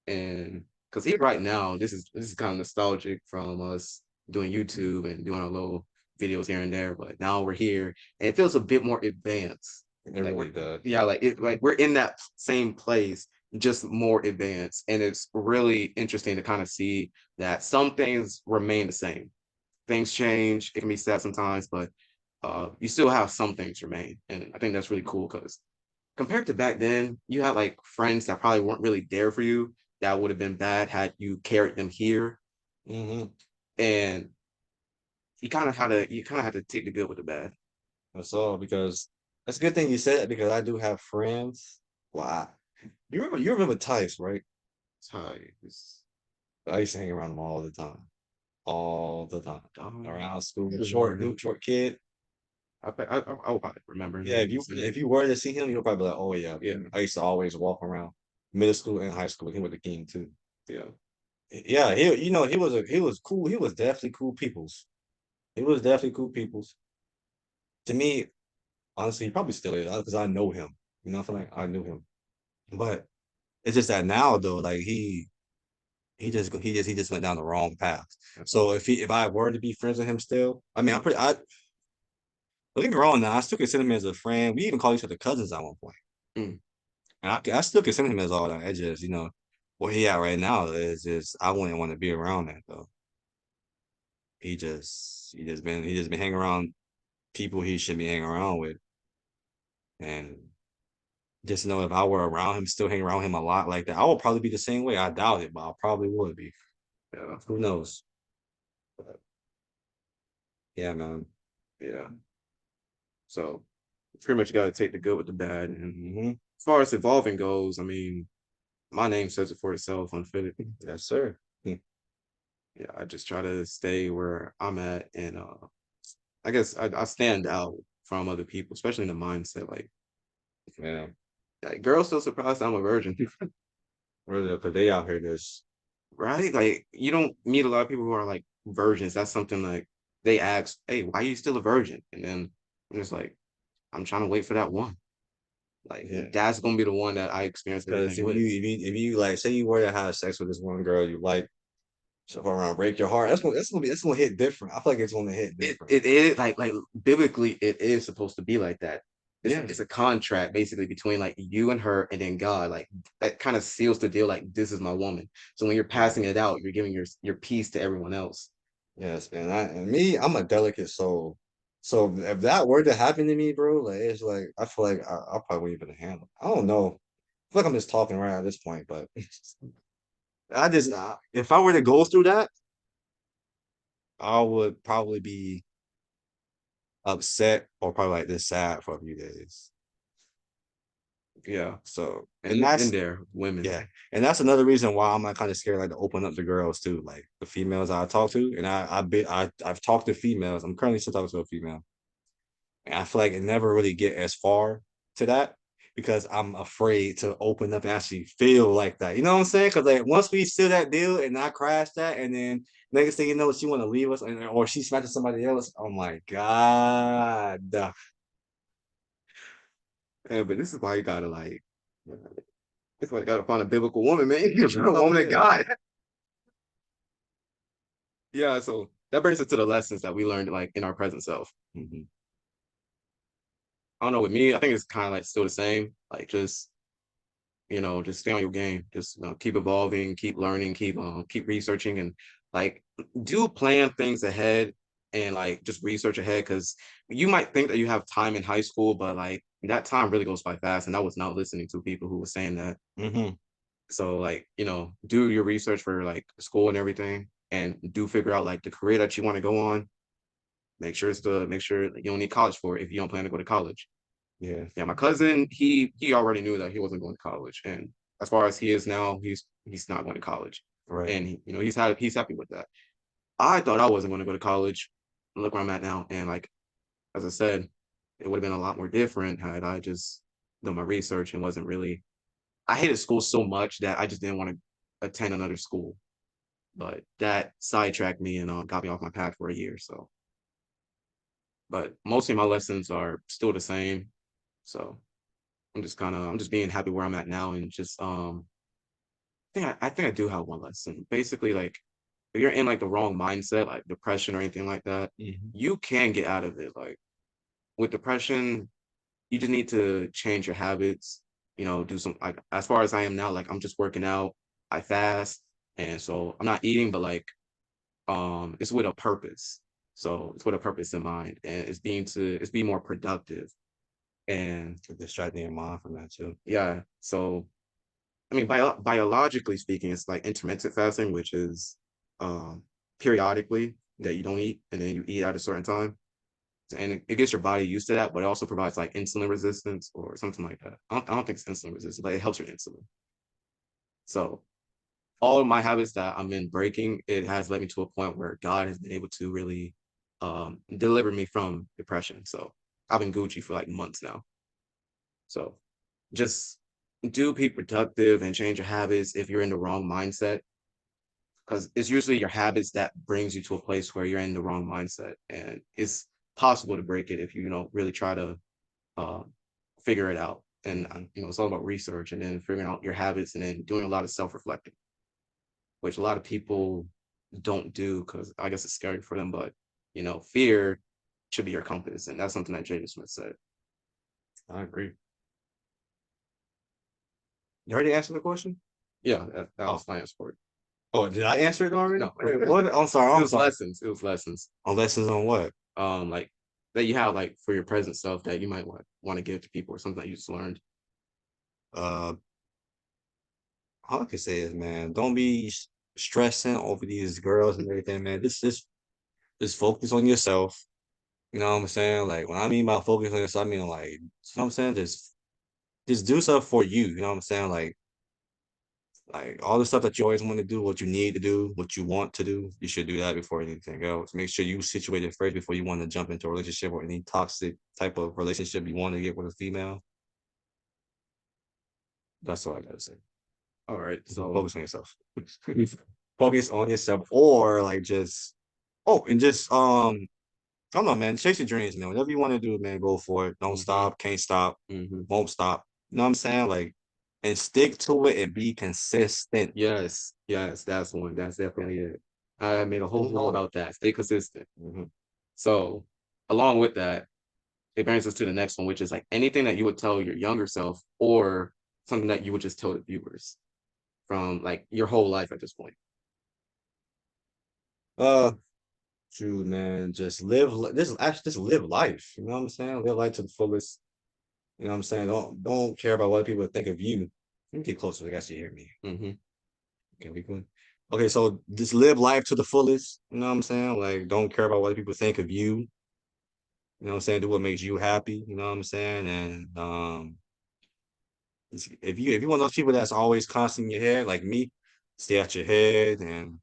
and because even right now, this is kind of nostalgic from us doing YouTube and doing our little videos here and there. But now we're here, and it feels a bit more advanced. It Like really does. yeah, like we're in that same place, just more advanced, and it's really interesting to kind of see that some things remain the same. Things change. It can be sad sometimes, but you still have some things remain, and I think that's really cool because compared to back then, you had like friends that probably weren't really there for you. That would have been bad had you carried them here, Mm-hmm. and you kind of had to take the good with the bad. That's all because that's a good thing you said that because I do have friends. Wow. You remember Tice, right? Times. I used to hang around him all the time. All the time. Um, Around school. Short, remember new short kid. I'll probably remember Yeah, names. if you were to see him, you'll probably be like, oh yeah. Yeah, I used to always walk around middle school and high school. He was the king too. yeah, Yeah, he was cool. He was definitely cool peoples. He was definitely cool peoples. To me, honestly, he probably still is because I know him. I feel like I knew him. But it's just that now though, like he just went down the wrong path. So if I were to be friends with him still, I mean I don't get me wrong now, I still consider him as a friend. We even call each other cousins at one point. mm, And I still consider him as all that. It's just, where he at right now is just I wouldn't want to be around that though. He just been hanging around people he should be hanging around with. And just know if I were around him, still hanging around him a lot like that, I would probably be the same way. I doubt it, but I probably would be. yeah, Who knows? But yeah, man. yeah. So pretty much got to take the good with the bad. And Hmm. as far as evolving goes, I mean, my name says it for itself, unfitted. Yes, sir. Yeah, I just try to stay where I'm at, and I guess I stand out from other people, especially in the mindset. Yeah. Like girls still surprised I'm a virgin, Really, because they out here just right? Like you don't meet a lot of people who are like virgins. That's something like they ask, "Hey, why are you still a virgin?" And then I'm just like, I'm trying to wait for that one. Like yeah. that's gonna be the one that I experience Because everything if with. you like say you were to have sex with this one girl you like, So around break your heart. That's gonna hit different. I feel like it's gonna hit It different. it is like biblically it is supposed to be like that. Yeah. It's a contract basically between like you and her and then God. Like that kind of seals the deal, like this is my woman. So when you're passing it out, you're giving your peace to everyone else. Yes, man. I'm a delicate soul. So if that were to happen to me, bro, like it's like I feel like I probably wouldn't even handle it. I don't know. I feel like I'm just talking right at this point, but I just if I were to go through that, I would probably be upset or probably like this sad for a few days. Yeah. So and And in that's there, women. yeah, and that's another reason why I'm like kind of scared like to open up to girls too, like the females I talk to, and I've talked to females. I'm currently still talking to a female, and I feel like it never really get as far to that because I'm afraid to open up and actually feel like that. You know what I'm saying? Because like once we seal that deal and I crash that, and then next thing you know, she want to leave us, or she smacking somebody else. Oh my god. Yeah, but this is why you gotta like this is why you gotta find a biblical woman, man. You're a woman of God. Yeah, so that brings us to the lessons that we learned like in our present self. Mhm. I don't know, with me, I think it's kind of like still the same. Like just just stay on your game. Just keep evolving, keep learning, keep researching, and like do plan things ahead and like just research ahead because you might think that you have time in high school, but like that time really goes by fast. And I was not listening to people who were saying that. Mhm. So like do your research for like school and everything, and do figure out like the career that you want to go on. Make sure that you don't need college for it if you don't plan to go to college. Yeah. Yeah, my cousin, he already knew that he wasn't going to college, and as far as he is now, he's not going to college, Right. and he's happy with that. I thought I wasn't going to go to college. Look where I'm at now, and like as I said, it would have been a lot more different had I just done my research and wasn't really. I hated school so much that I just didn't want to attend another school, but that sidetracked me and got me off my path for a year. So, but mostly my lessons are still the same. So I'm just being happy where I'm at now and just I think I do have one lesson. Basically, like if you're in like the wrong mindset, like depression or anything like that, Mhm. you can get out of it. Like with depression, you just need to change your habits, do some like as far as I am now, like I'm just working out, I fast, and so I'm not eating, but like it's with a purpose. So it's with a purpose in mind and it's being more productive. And Distracting your mind from that too. yeah, so I mean, biologically speaking, it's like intermittent fasting, which is um, periodically that you don't eat and then you eat at a certain time. And it gets your body used to that, but it also provides like insulin resistance or something like that. I don't think it's insulin resistance, but it helps your insulin. So all of my habits that I'm in breaking, it has led me to a point where God has been able to really deliver me from depression. So I've been Gucci for like months now. So just do be productive and change your habits if you're in the wrong mindset because it's usually your habits that brings you to a place where you're in the wrong mindset and it's possible to break it if really try to uh, figure it out and it's all about research and then figuring out your habits and then doing a lot of self-reflecting, which a lot of people don't do because I guess it's scary for them, but fear should be your compass, and that's something that Jaden Smith said. I agree. You already answered the question? Yeah, that was my answer for it. Oh, did I answer it already? No. Wait, what? I'm sorry. It was lessons. It was lessons. On lessons on what? Like that you have like for your present self that you might want to give to people or something that you just learned. Uh, all I can say is, man, don't be stressing over these girls and everything, man. Just focus on yourself. You know what I'm saying? Like when I mean by focus on yourself, I mean like, you know what I'm saying? Just do stuff for you. You know what I'm saying? Like all the stuff that you always want to do, what you need to do, what you want to do, you should do that before anything else. Make sure you situate it first before you want to jump into a relationship or any toxic type of relationship you want to get with a female. That's all I gotta say. All right. So So focus on yourself. Focus on yourself, or like just and just I don't know, man. Chase your dreams, man. Whatever you want to do, man, go for it. Don't stop, can't stop, won't stop. You know what I'm saying? Like, and stick to it and be consistent. yes, that's one. That's definitely it. I made a whole rule about that. Stay consistent. Mm-hmm. So, along with that, it brings us to the next one, which is like anything that you would tell your younger self or something that you would just tell the viewers from like your whole life at this point. Uh, Shoot, man, just this actually just live life. You know what I'm saying? Live life to the fullest. You know what I'm saying? Don't care about what people think of you. Let me get closer. I guess you hear me. Mm-hmm. Okay, we good. Okay, so just live life to the fullest. You know what I'm saying? Like, don't care about what people think of you. You know what I'm saying? Do what makes you happy. You know what I'm saying? And if you one of those people that's always constant in your head, like me, stay out your head. And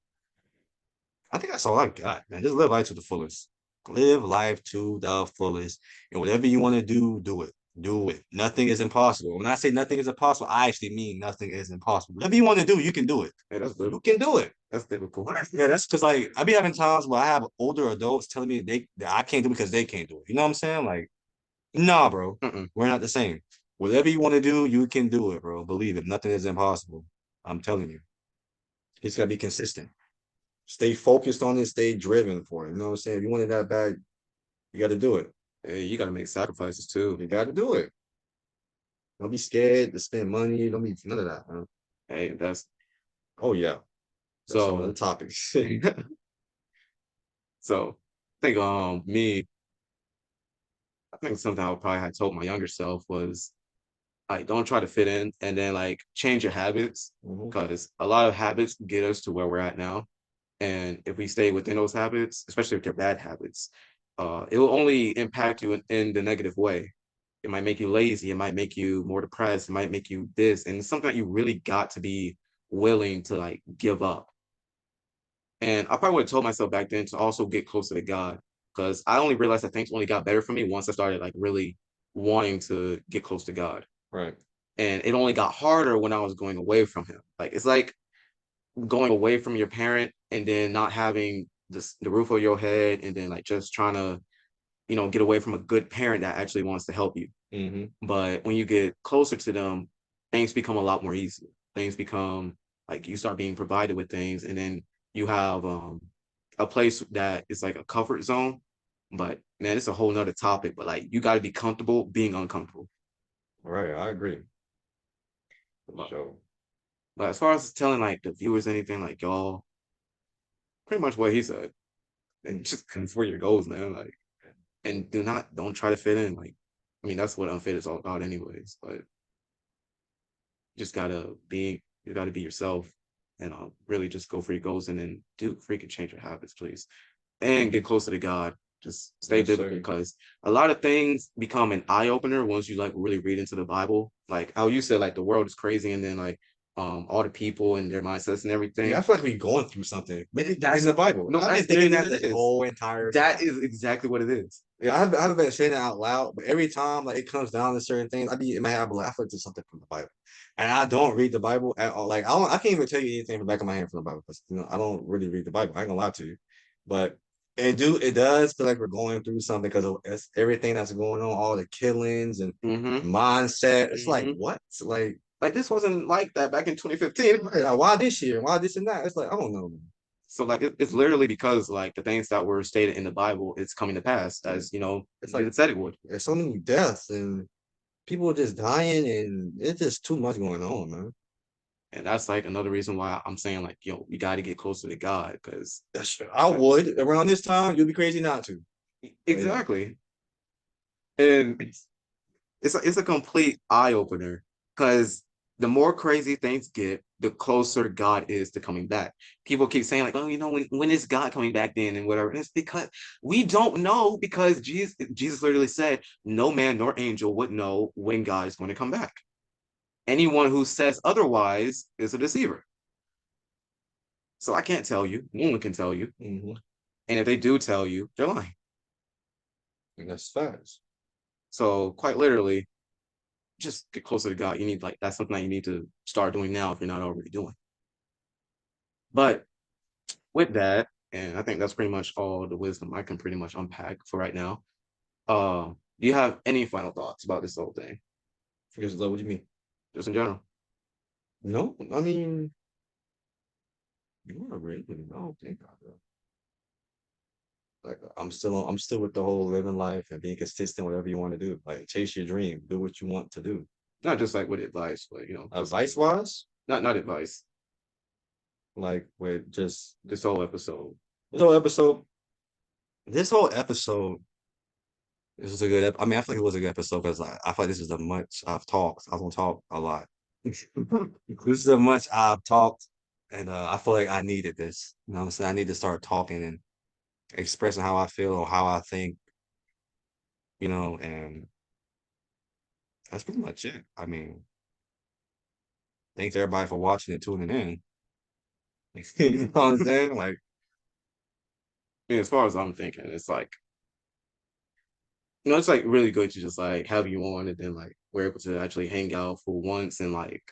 I think that's all I got, man. Just live life to the fullest. Live life to the fullest. And whatever you want to do, do it. Do it. Nothing is impossible. When I say nothing is impossible, I actually mean nothing is impossible. Whatever you want to do, you can do it. Hey, that's You good. can do it. That's difficult. Yeah, that's because like I be having times where I have older adults telling me that I can't do it because they can't do it. You know what I'm saying? Like, nah, bro, Mm-mm. we're not the same. Whatever you want to do, you can do it, bro. Believe it. Nothing is impossible. I'm telling you. You just gotta be consistent. Stay focused on it. Stay driven for it. You know what I'm saying? If you want it that bad, you got to do it. Hey, you got to make sacrifices too. You got to do it. Don't be scared to spend money. Don't be none of that, man. Hey, that's Oh yeah, that's some of the so. topics. So, I think me, I think something I would probably had told my younger self was like don't try to fit in and then like change your habits Mhm. because a lot of habits get us to where we're at now. And if we stay within those habits, especially if they're bad habits, it will only impact you in the negative way. It might make you lazy. It might make you more depressed. It might make you this. And it's something that you really got to be willing to like give up. And I probably would have told myself back then to also get closer to God because I only realized that things only got better for me once I started like really wanting to get close to God. Right. And it only got harder when I was going away from him. Like it's like going away from your parent and then not having this the roof over your head and then like just trying to, get away from a good parent that actually wants to help you. Mm-hmm. But when you get closer to them, things become a lot more easier. Things become like you start being provided with things, and then you have a place that is like a comfort zone. But man, it's a whole nother topic. But like you got to be comfortable being uncomfortable. Right. I agree. For But, sure. but as far as telling like the viewers anything, like y'all, pretty much what he said, and just for your goals, man. Like, and don't try to fit in. Like, I mean, that's what unfit is all about, anyways. But you gotta be yourself and really just go for your goals and then do freaking change your habits, please. And get closer to God. Just stay Yes, biblical sir. because a lot of things become an eye opener once you like really read into the Bible. Like how you said, like the world is crazy and then like all the people and their mindsets and Yeah, I everything. feel like we going through something. Maybe that's in the Bible. No, I've been that's thinking literally that what it this is. whole entire That time. is exactly what it is. Yeah, I haven't been saying it out loud, but every time like it comes down to certain things, I be in my head, I feel like there's something from the Bible, and I don't read the Bible at all. Like I can't even tell you anything from the back of my hand from the Bible because I don't really read the Bible. I ain't gonna lie to you, but it does feel like we're going through something because of everything that's going on, all the killings and Mm-hmm. mindset. It's like Mm-hmm. what, like Like this wasn't like that back in 2015. why this year, why this and that? It's like I don't know, man. So like it's literally because like the things that were stated in the Bible, it's coming to pass as It's like it said it would. there's so many deaths and people just dying, and it's just too much going on, man. And that's like another reason why I'm saying like, yo, we got to get closer to God because I would around this time. You'd be crazy not to. But yeah, exactly. And it's a complete eye opener because the more crazy things get, the closer God is to coming back. People keep saying like, oh, when is God coming back then and whatever. And it's because we don't know because Jesus literally said, no man nor angel would know when God is going to come back. Anyone who says otherwise is a deceiver. So I can't tell you. No one can tell you. mm-hmm. And if they do tell you, they're lying. And that's facts. So quite literally, just get closer to God. You need like that's something that you need to start doing now if you're not already doing. But with that, and I think that's pretty much all the wisdom I can pretty much unpack for right now. Do you have any final thoughts about this whole thing, Because what do you mean? just in general? No, I mean You are really no, thank God, bro. Like I'm still with the whole living life and being consistent, whatever you want to do. Like chase your dream, do what you want to do. Not just like with advice, but Advice wise, not advice. like with just This whole episode. this whole episode, this whole episode, this was a good. I mean, I feel like it was a good episode because I feel like this is a much I've talked. I was gonna talk a lot. This is a much I've talked, and I feel like I needed this. You know what I'm saying? I need to start talking and expressing how I feel or how I think. And that's pretty much it. I mean, thanks everybody for watching and tuning in. You know what I'm saying? Like, I mean, as far as I'm thinking, it's like it's like really good to just like have you on and then like we're able to actually hang out for once and like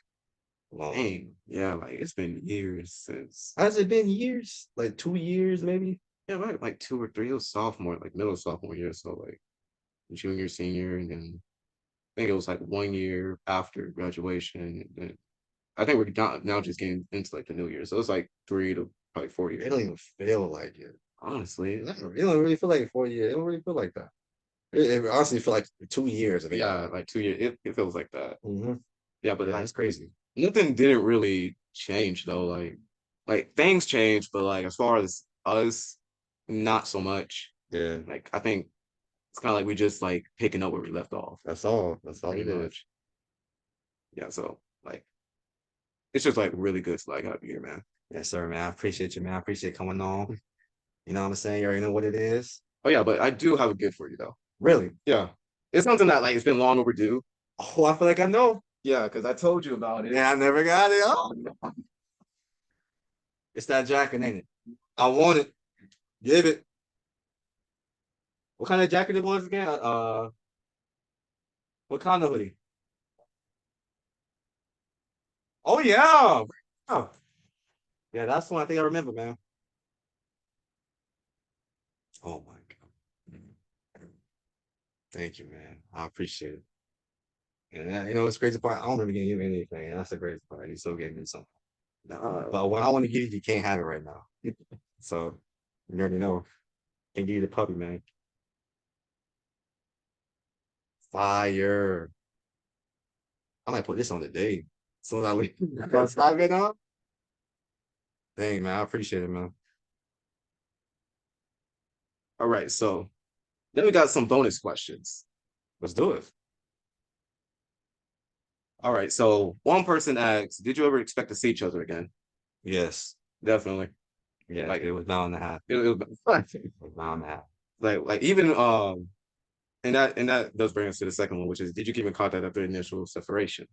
long. dang, yeah, like it's been years since Has it been years? Like 2 years, maybe? yeah, like 2 or 3. It was sophomore, like middle sophomore year, so like junior, senior, and then I think it was like 1 year after graduation. And then I think we're now just getting into like the new year, so it's like 3 to probably 4 years. It don't even feel like it. Honestly, It don't really feel like 4 years. It don't really feel like that. It honestly feel like 2 years. yeah, like 2 years. It feels like that. Mm-hmm. Yeah, but Yeah, like it's crazy. nothing didn't really change though. Like things changed, but like as far as us, not so much. Yeah, Like I think it's kind of like we just like picking up where we left off, that's all. That's all pretty it is. much. Yeah, so like it's just like really good to like have you here, man. Yes, sir, man. I appreciate you, man. I appreciate coming on. You know what I'm saying? You already know what it is. Oh yeah, but I do have a gift for you though. Really? Yeah, it's something that like it's been long overdue. Oh, I feel like I know. Yeah, because I told you about it. Yeah, I never got it. Oh, it's that jacket, ain't it? I want it. Give it. What kind of jacket it was again? What kind of hoodie? Oh yeah. Oh, yeah, that's one I think I remember, man. Oh my God. Thank you, man. I appreciate it. And what's crazy part? I don't remember getting you anything. And that's the crazy part. You still gave me something. But what I want to give you, you can't have it right now. So you already know. Can give you the puppy, man. Fire. I might put this on the day. So that we stop it now. Dang, man. I appreciate it, man. All right, so then we got some bonus questions. Let's do it. All right, so one person asks, "Did you ever expect to see each other again?" Yes. Definitely. Yeah. Like It was bound to happen. it It was bound to happen. like even and that does bring us to the second one, which is, did you keep in contact after initial separation?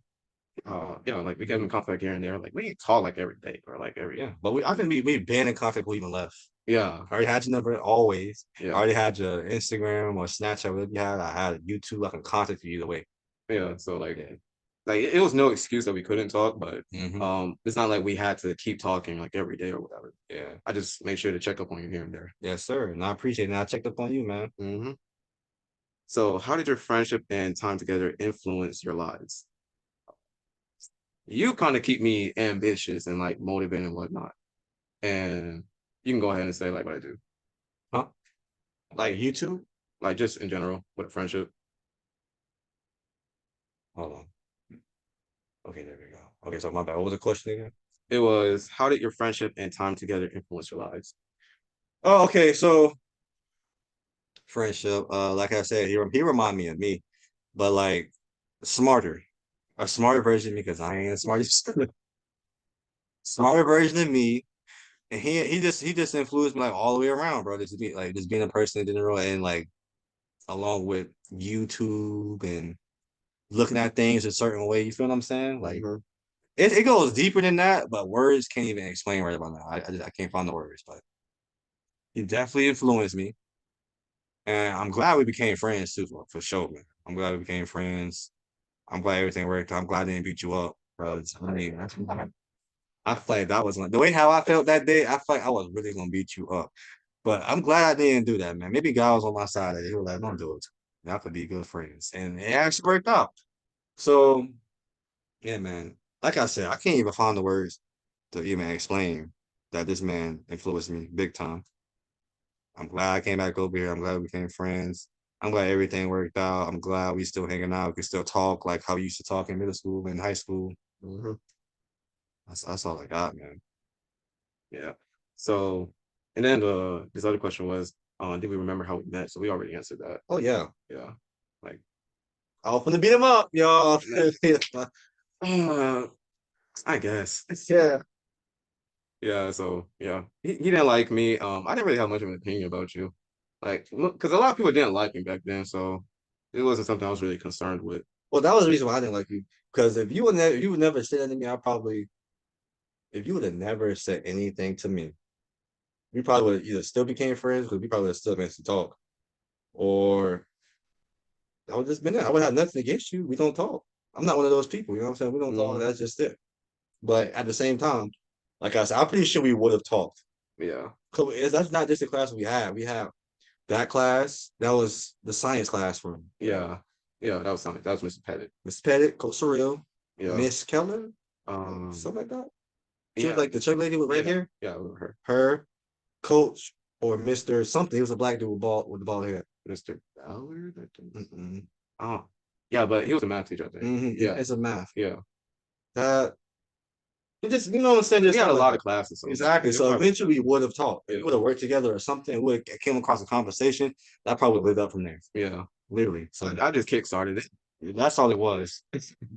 Like we kept in contact here and there. Like we didn't talk like every day or like every Yeah. But I think we've been in contact before we even left. yeah, I already had your number always. I yeah, already had your Instagram or Snapchat, whatever you had. I had YouTube. I can contact you either way. yeah. So like Yeah. like it was no excuse that we couldn't talk, but Mhm. it's not like we had to keep talking like every day or whatever. Yeah. I just made sure to check up on you here and there. Yes, sir. And I appreciate it. And I checked up on you, man. hmm So how did your friendship and time together influence your lives? You kind of keep me ambitious and like motivated and whatnot. And you can go ahead and say like what I do, Huh? Like YouTube? like just in general with a friendship. Hold on. Okay, there we go. Okay, so my bad. What was the question again? It was, how did your friendship and time together influence your lives? Oh, okay. So friendship, like I said, he remind me of me, but like smarter. A smarter version because I ain't a smartest. Smarter version of me. And he just influenced me like all the way around, bro. Just being a person in general and like along with YouTube and looking at things a certain way. You feel what I'm saying? Like Mhm. it goes deeper than that, but words can't even explain right about now. I can't find the words, but he definitely influenced me. And I'm glad we became friends too, for sure, man. I'm glad we became friends. I'm glad everything worked. I'm glad I didn't beat you up, bro. I mean, I feel like that was the way how I felt that day. I felt like I was really gonna beat you up. But I'm glad I didn't do that, man. Maybe God was on my side. He was like, "Don't do it. Y'all could be good friends," and it actually worked out. So, yeah, man. Like I said, I can't even find the words to even explain. that this man influenced me big time. I'm glad I came back over here. I'm glad we became friends. I'm glad everything worked out. I'm glad we still hanging out. We can still talk like how we used to talk in middle school and high school. Hmm. That's all I got, man. Yeah. So, and then this other question was, did we remember how we met? So we already answered that. Oh yeah. Yeah. Like, I was finna beat him up, y'all. uh, I guess. Yeah. Yeah. So yeah, he didn't like me. I didn't really have much of an opinion about you, like, because a lot of people didn't like me back then. So it wasn't something I was really concerned with. Well, that was the reason why I didn't like you. Because if you would never say anything to me, I probably if you would have never said anything to me, we probably would either still became friends because we probably would have still been to talk. Or I would just been there. I would have nothing against you. We don't talk. I'm not one of those people, you know what I'm saying? We don't talk. Mhm. That's just it. But at the same time, like I said, I'm pretty sure we would have talked. Yeah. 'Cause that's not just the class we had. We have that class. That was the science class from Yeah. Yeah. That was something. That was Mr. Pettit. Miss Pettit, Coach Surreal, Yeah. Miss Keller, Um. something like that. She Yeah. was like the chubby lady with red Yeah. hair. Yeah. I remember her. Her, Coach, or Mr. something. He was a black dude with the bald head. Mr. Ballard. I think. Mm-mm. Oh. Yeah, but he was a math teacher, I think. Yeah, Yeah. it's a math. Yeah. That it just you know what I'm saying. We Just had a stuff like lot that. of classes. So Exactly. it So probably- eventually we would have talked. We Yeah. would have worked together or something. We came across a conversation that probably lived up from there. Yeah. Literally. So I just kickstarted it. that's all it was.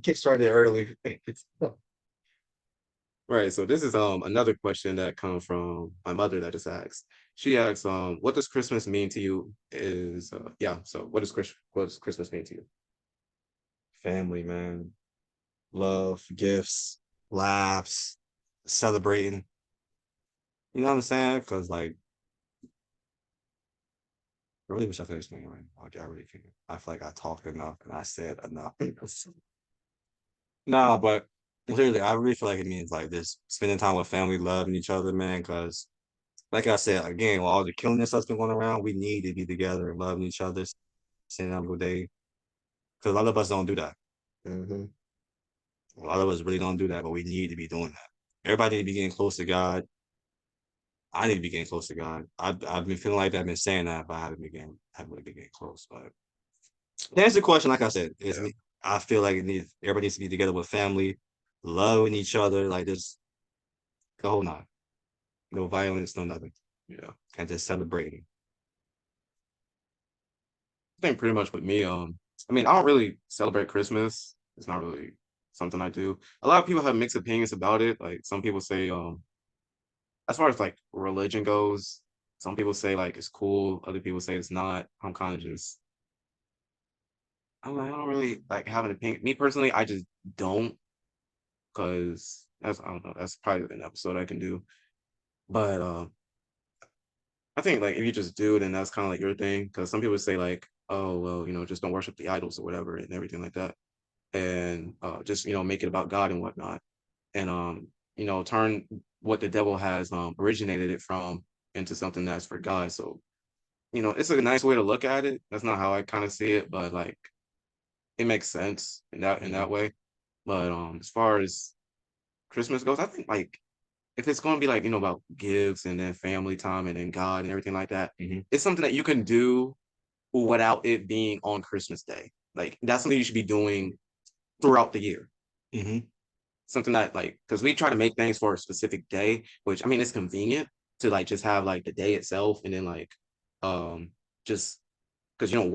Kick started early. Right. So this is another question that comes from my mother that just asked. She asks, what does Christmas mean to you? Is yeah, so what does Christmas mean to you? Family, man. Love, gifts, laughs, celebrating. You know what I'm saying? Because like I really wish I could explain it right now. Like, I really can't. I feel like I talked enough and I said enough. No, but clearly, I really feel like it means like this spending time with family, loving each other, man. Because, like I said, again, with all the killing that's been going around, we need to be together and loving each other, sending them a good day. Because a lot of us don't do that. Mm-hmm. A lot of us really don't do that, but we need to be doing that. Everybody need to be getting close to God. I need to be getting close to God. I've been feeling like that, I've been saying that, but I haven't really been getting close. But to answer the question, like I said, it's Yeah. me. I feel like everybody needs to be together with family, loving each other, like this the whole nine. No violence, no nothing. Yeah. And just celebrating. I think pretty much with me, I mean, I don't really celebrate Christmas. It's not really something I do. A lot of people have mixed opinions about it. Like some people say, as far as like religion goes, some people say like it's cool, other people say it's not. I'm kind of just I'm like, I don't really like have an opinion. Me personally, I just don't because that's I don't know, that's probably an episode I can do. But I think like if you just do it, then that's kind of like your thing. Because some people say like, oh well, just don't worship the idols or whatever and everything like that, and just make it about God and whatnot, and turn what the devil has originated it from into something that's for God. So it's a nice way to look at it. That's not how I kind of see it, but like it makes sense in that way. But as far as Christmas goes, I think like if it's going to be like about gifts and then family time and then God and everything like that, it's something that you can do without it being on Christmas Day. Like that's something you should be doing throughout the year. Mm-hmm. Something that like because we try to make things for a specific day, which I mean it's convenient to like just have like the day itself and then like just because you don't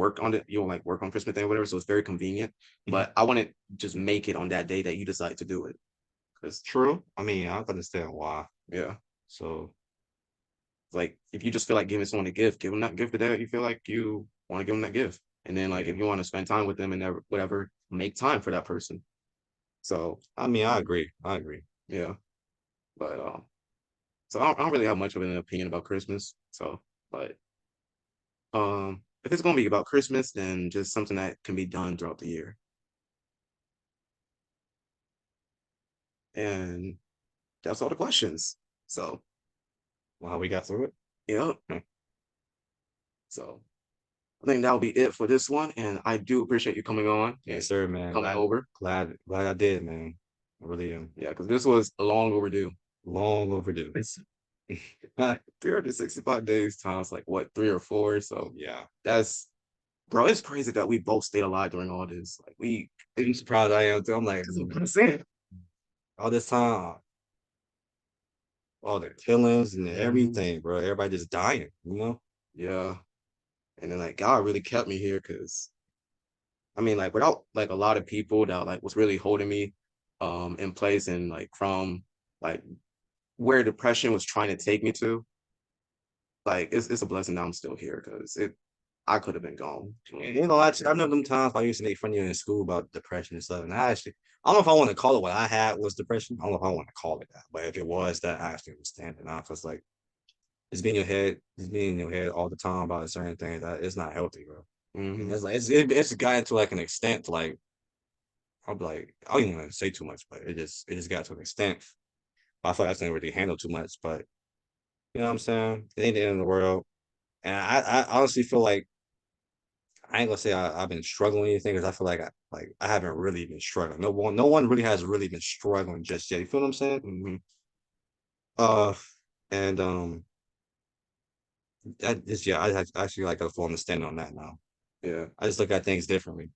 like work on Christmas Day or whatever, so it's very convenient. But I want to just make it on that day that you decide to do it. Because True. I mean, I understand why. yeah, So like if you just feel like giving someone a gift, give them that gift the day that you feel like you want to give them that gift. And then like if you want to spend time with them and whatever, make time for that person. So I mean, I agree. I agree. yeah. But so I don't really have much of an opinion about Christmas. So but if it's gonna be about Christmas, then just something that can be done throughout the year. And that's all the questions. So Wow, we got through it. yeah. So I think that'll be it for this one. And I do appreciate you coming on. Yes, sir, man. Coming over. Glad I did, man. I really am. Yeah, because this was long overdue. Long overdue. 365 days times like what, 3 or 4. So Yeah. that's bro, it's crazy that we both stayed alive during all this. Like we I'm surprised I am too. I'm like, that's what I'm saying. all this time, all the killings and Mhm. everything, bro. Everybody just dying, you know? Yeah. And then like God really kept me here because I mean like without like a lot of people that like was really holding me in place and like from like where depression was trying to take me to, like it's a blessing that I'm still here because it I could have been gone. You know, I know them times I used to make fun of you in school about depression and stuff. And I don't know if I want to call it what I had was depression. I don't know if I want to call it that. But if it was that, I actually understand it now. Because, like, it's being in your head all the time about a certain thing that it's not healthy, bro. Hmm. It's like, it's gotten to like an extent, like, I'll be like, I don't even want to say too much, but it just got to an extent. I feel like I didn't really handle too much, but you know what I'm saying? It ain't the end of the world. And I honestly feel like I ain't gonna say I've been struggling or anything because I feel like I haven't really been struggling. No one really has really been struggling just yet. You feel what I'm saying? Hmm. Uh, and I actually like a full understanding on that now. Yeah. I just look at things differently,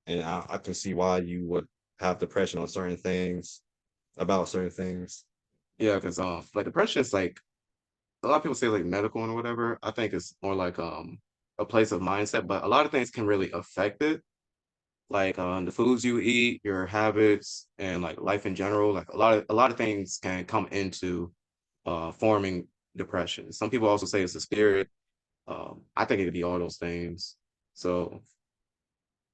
and I can see why you would have depression on certain things about certain things. Yeah, because like depression is like a lot of people say like medical and whatever. I think it's more like a place of mindset, but a lot of things can really affect it. Like the foods you eat, your habits, and like life in general. Like a lot of things can come into forming depression. Some people also say it's a spirit. I think it could be all those things. So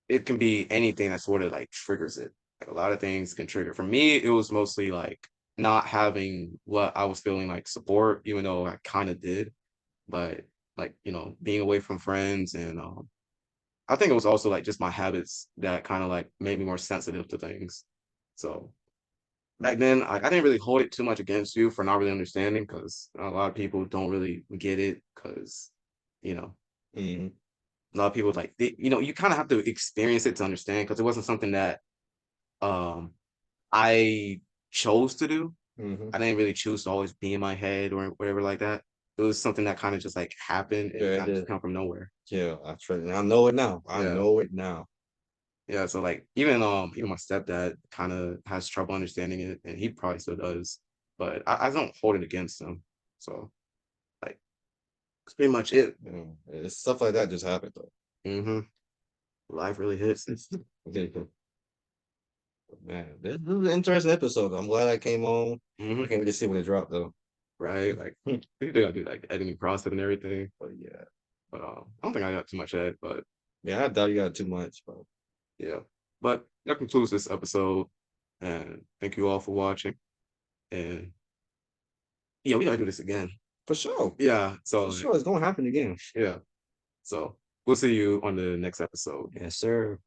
it can be anything that sort of like triggers it. Like a lot of things can trigger. For me, it was mostly like not having what I was feeling like support, even though I kind of did. But like, being away from friends and I think it was also like just my habits that kind of like made me more sensitive to things. So back then, I didn't really hold it too much against you for not really understanding because a lot of people don't really get it because, you know, Hmm. a lot of people like, you kind of have to experience it to understand because it wasn't something that um I chose to do. Hmm. I didn't really choose to always be in my head or whatever like that. It was something that kind of just like happened and Yeah, it kind of just did. come from nowhere. Yeah, I try. I know it now. I Yeah. know it now. Yeah. So like even my stepdad kind of has trouble understanding it and he probably still does. But I don't hold it against him. So like that's pretty much it. You know, it's stuff like that just happened though. Hmm. Life really hits. Man, this is an interesting episode. I'm glad I came on. I Hmm. can't really see when it dropped though. Right. Like we think I do like editing process and everything. But yeah. But I don't think I got too much ed, but Yeah, I doubt you got too much, but yeah. But that concludes this episode. And thank you all for watching. And yeah, we gotta do this again. for sure, Yeah. for So sure, it's gonna happen again. yeah. So we'll see you on the next episode. Yes, sir.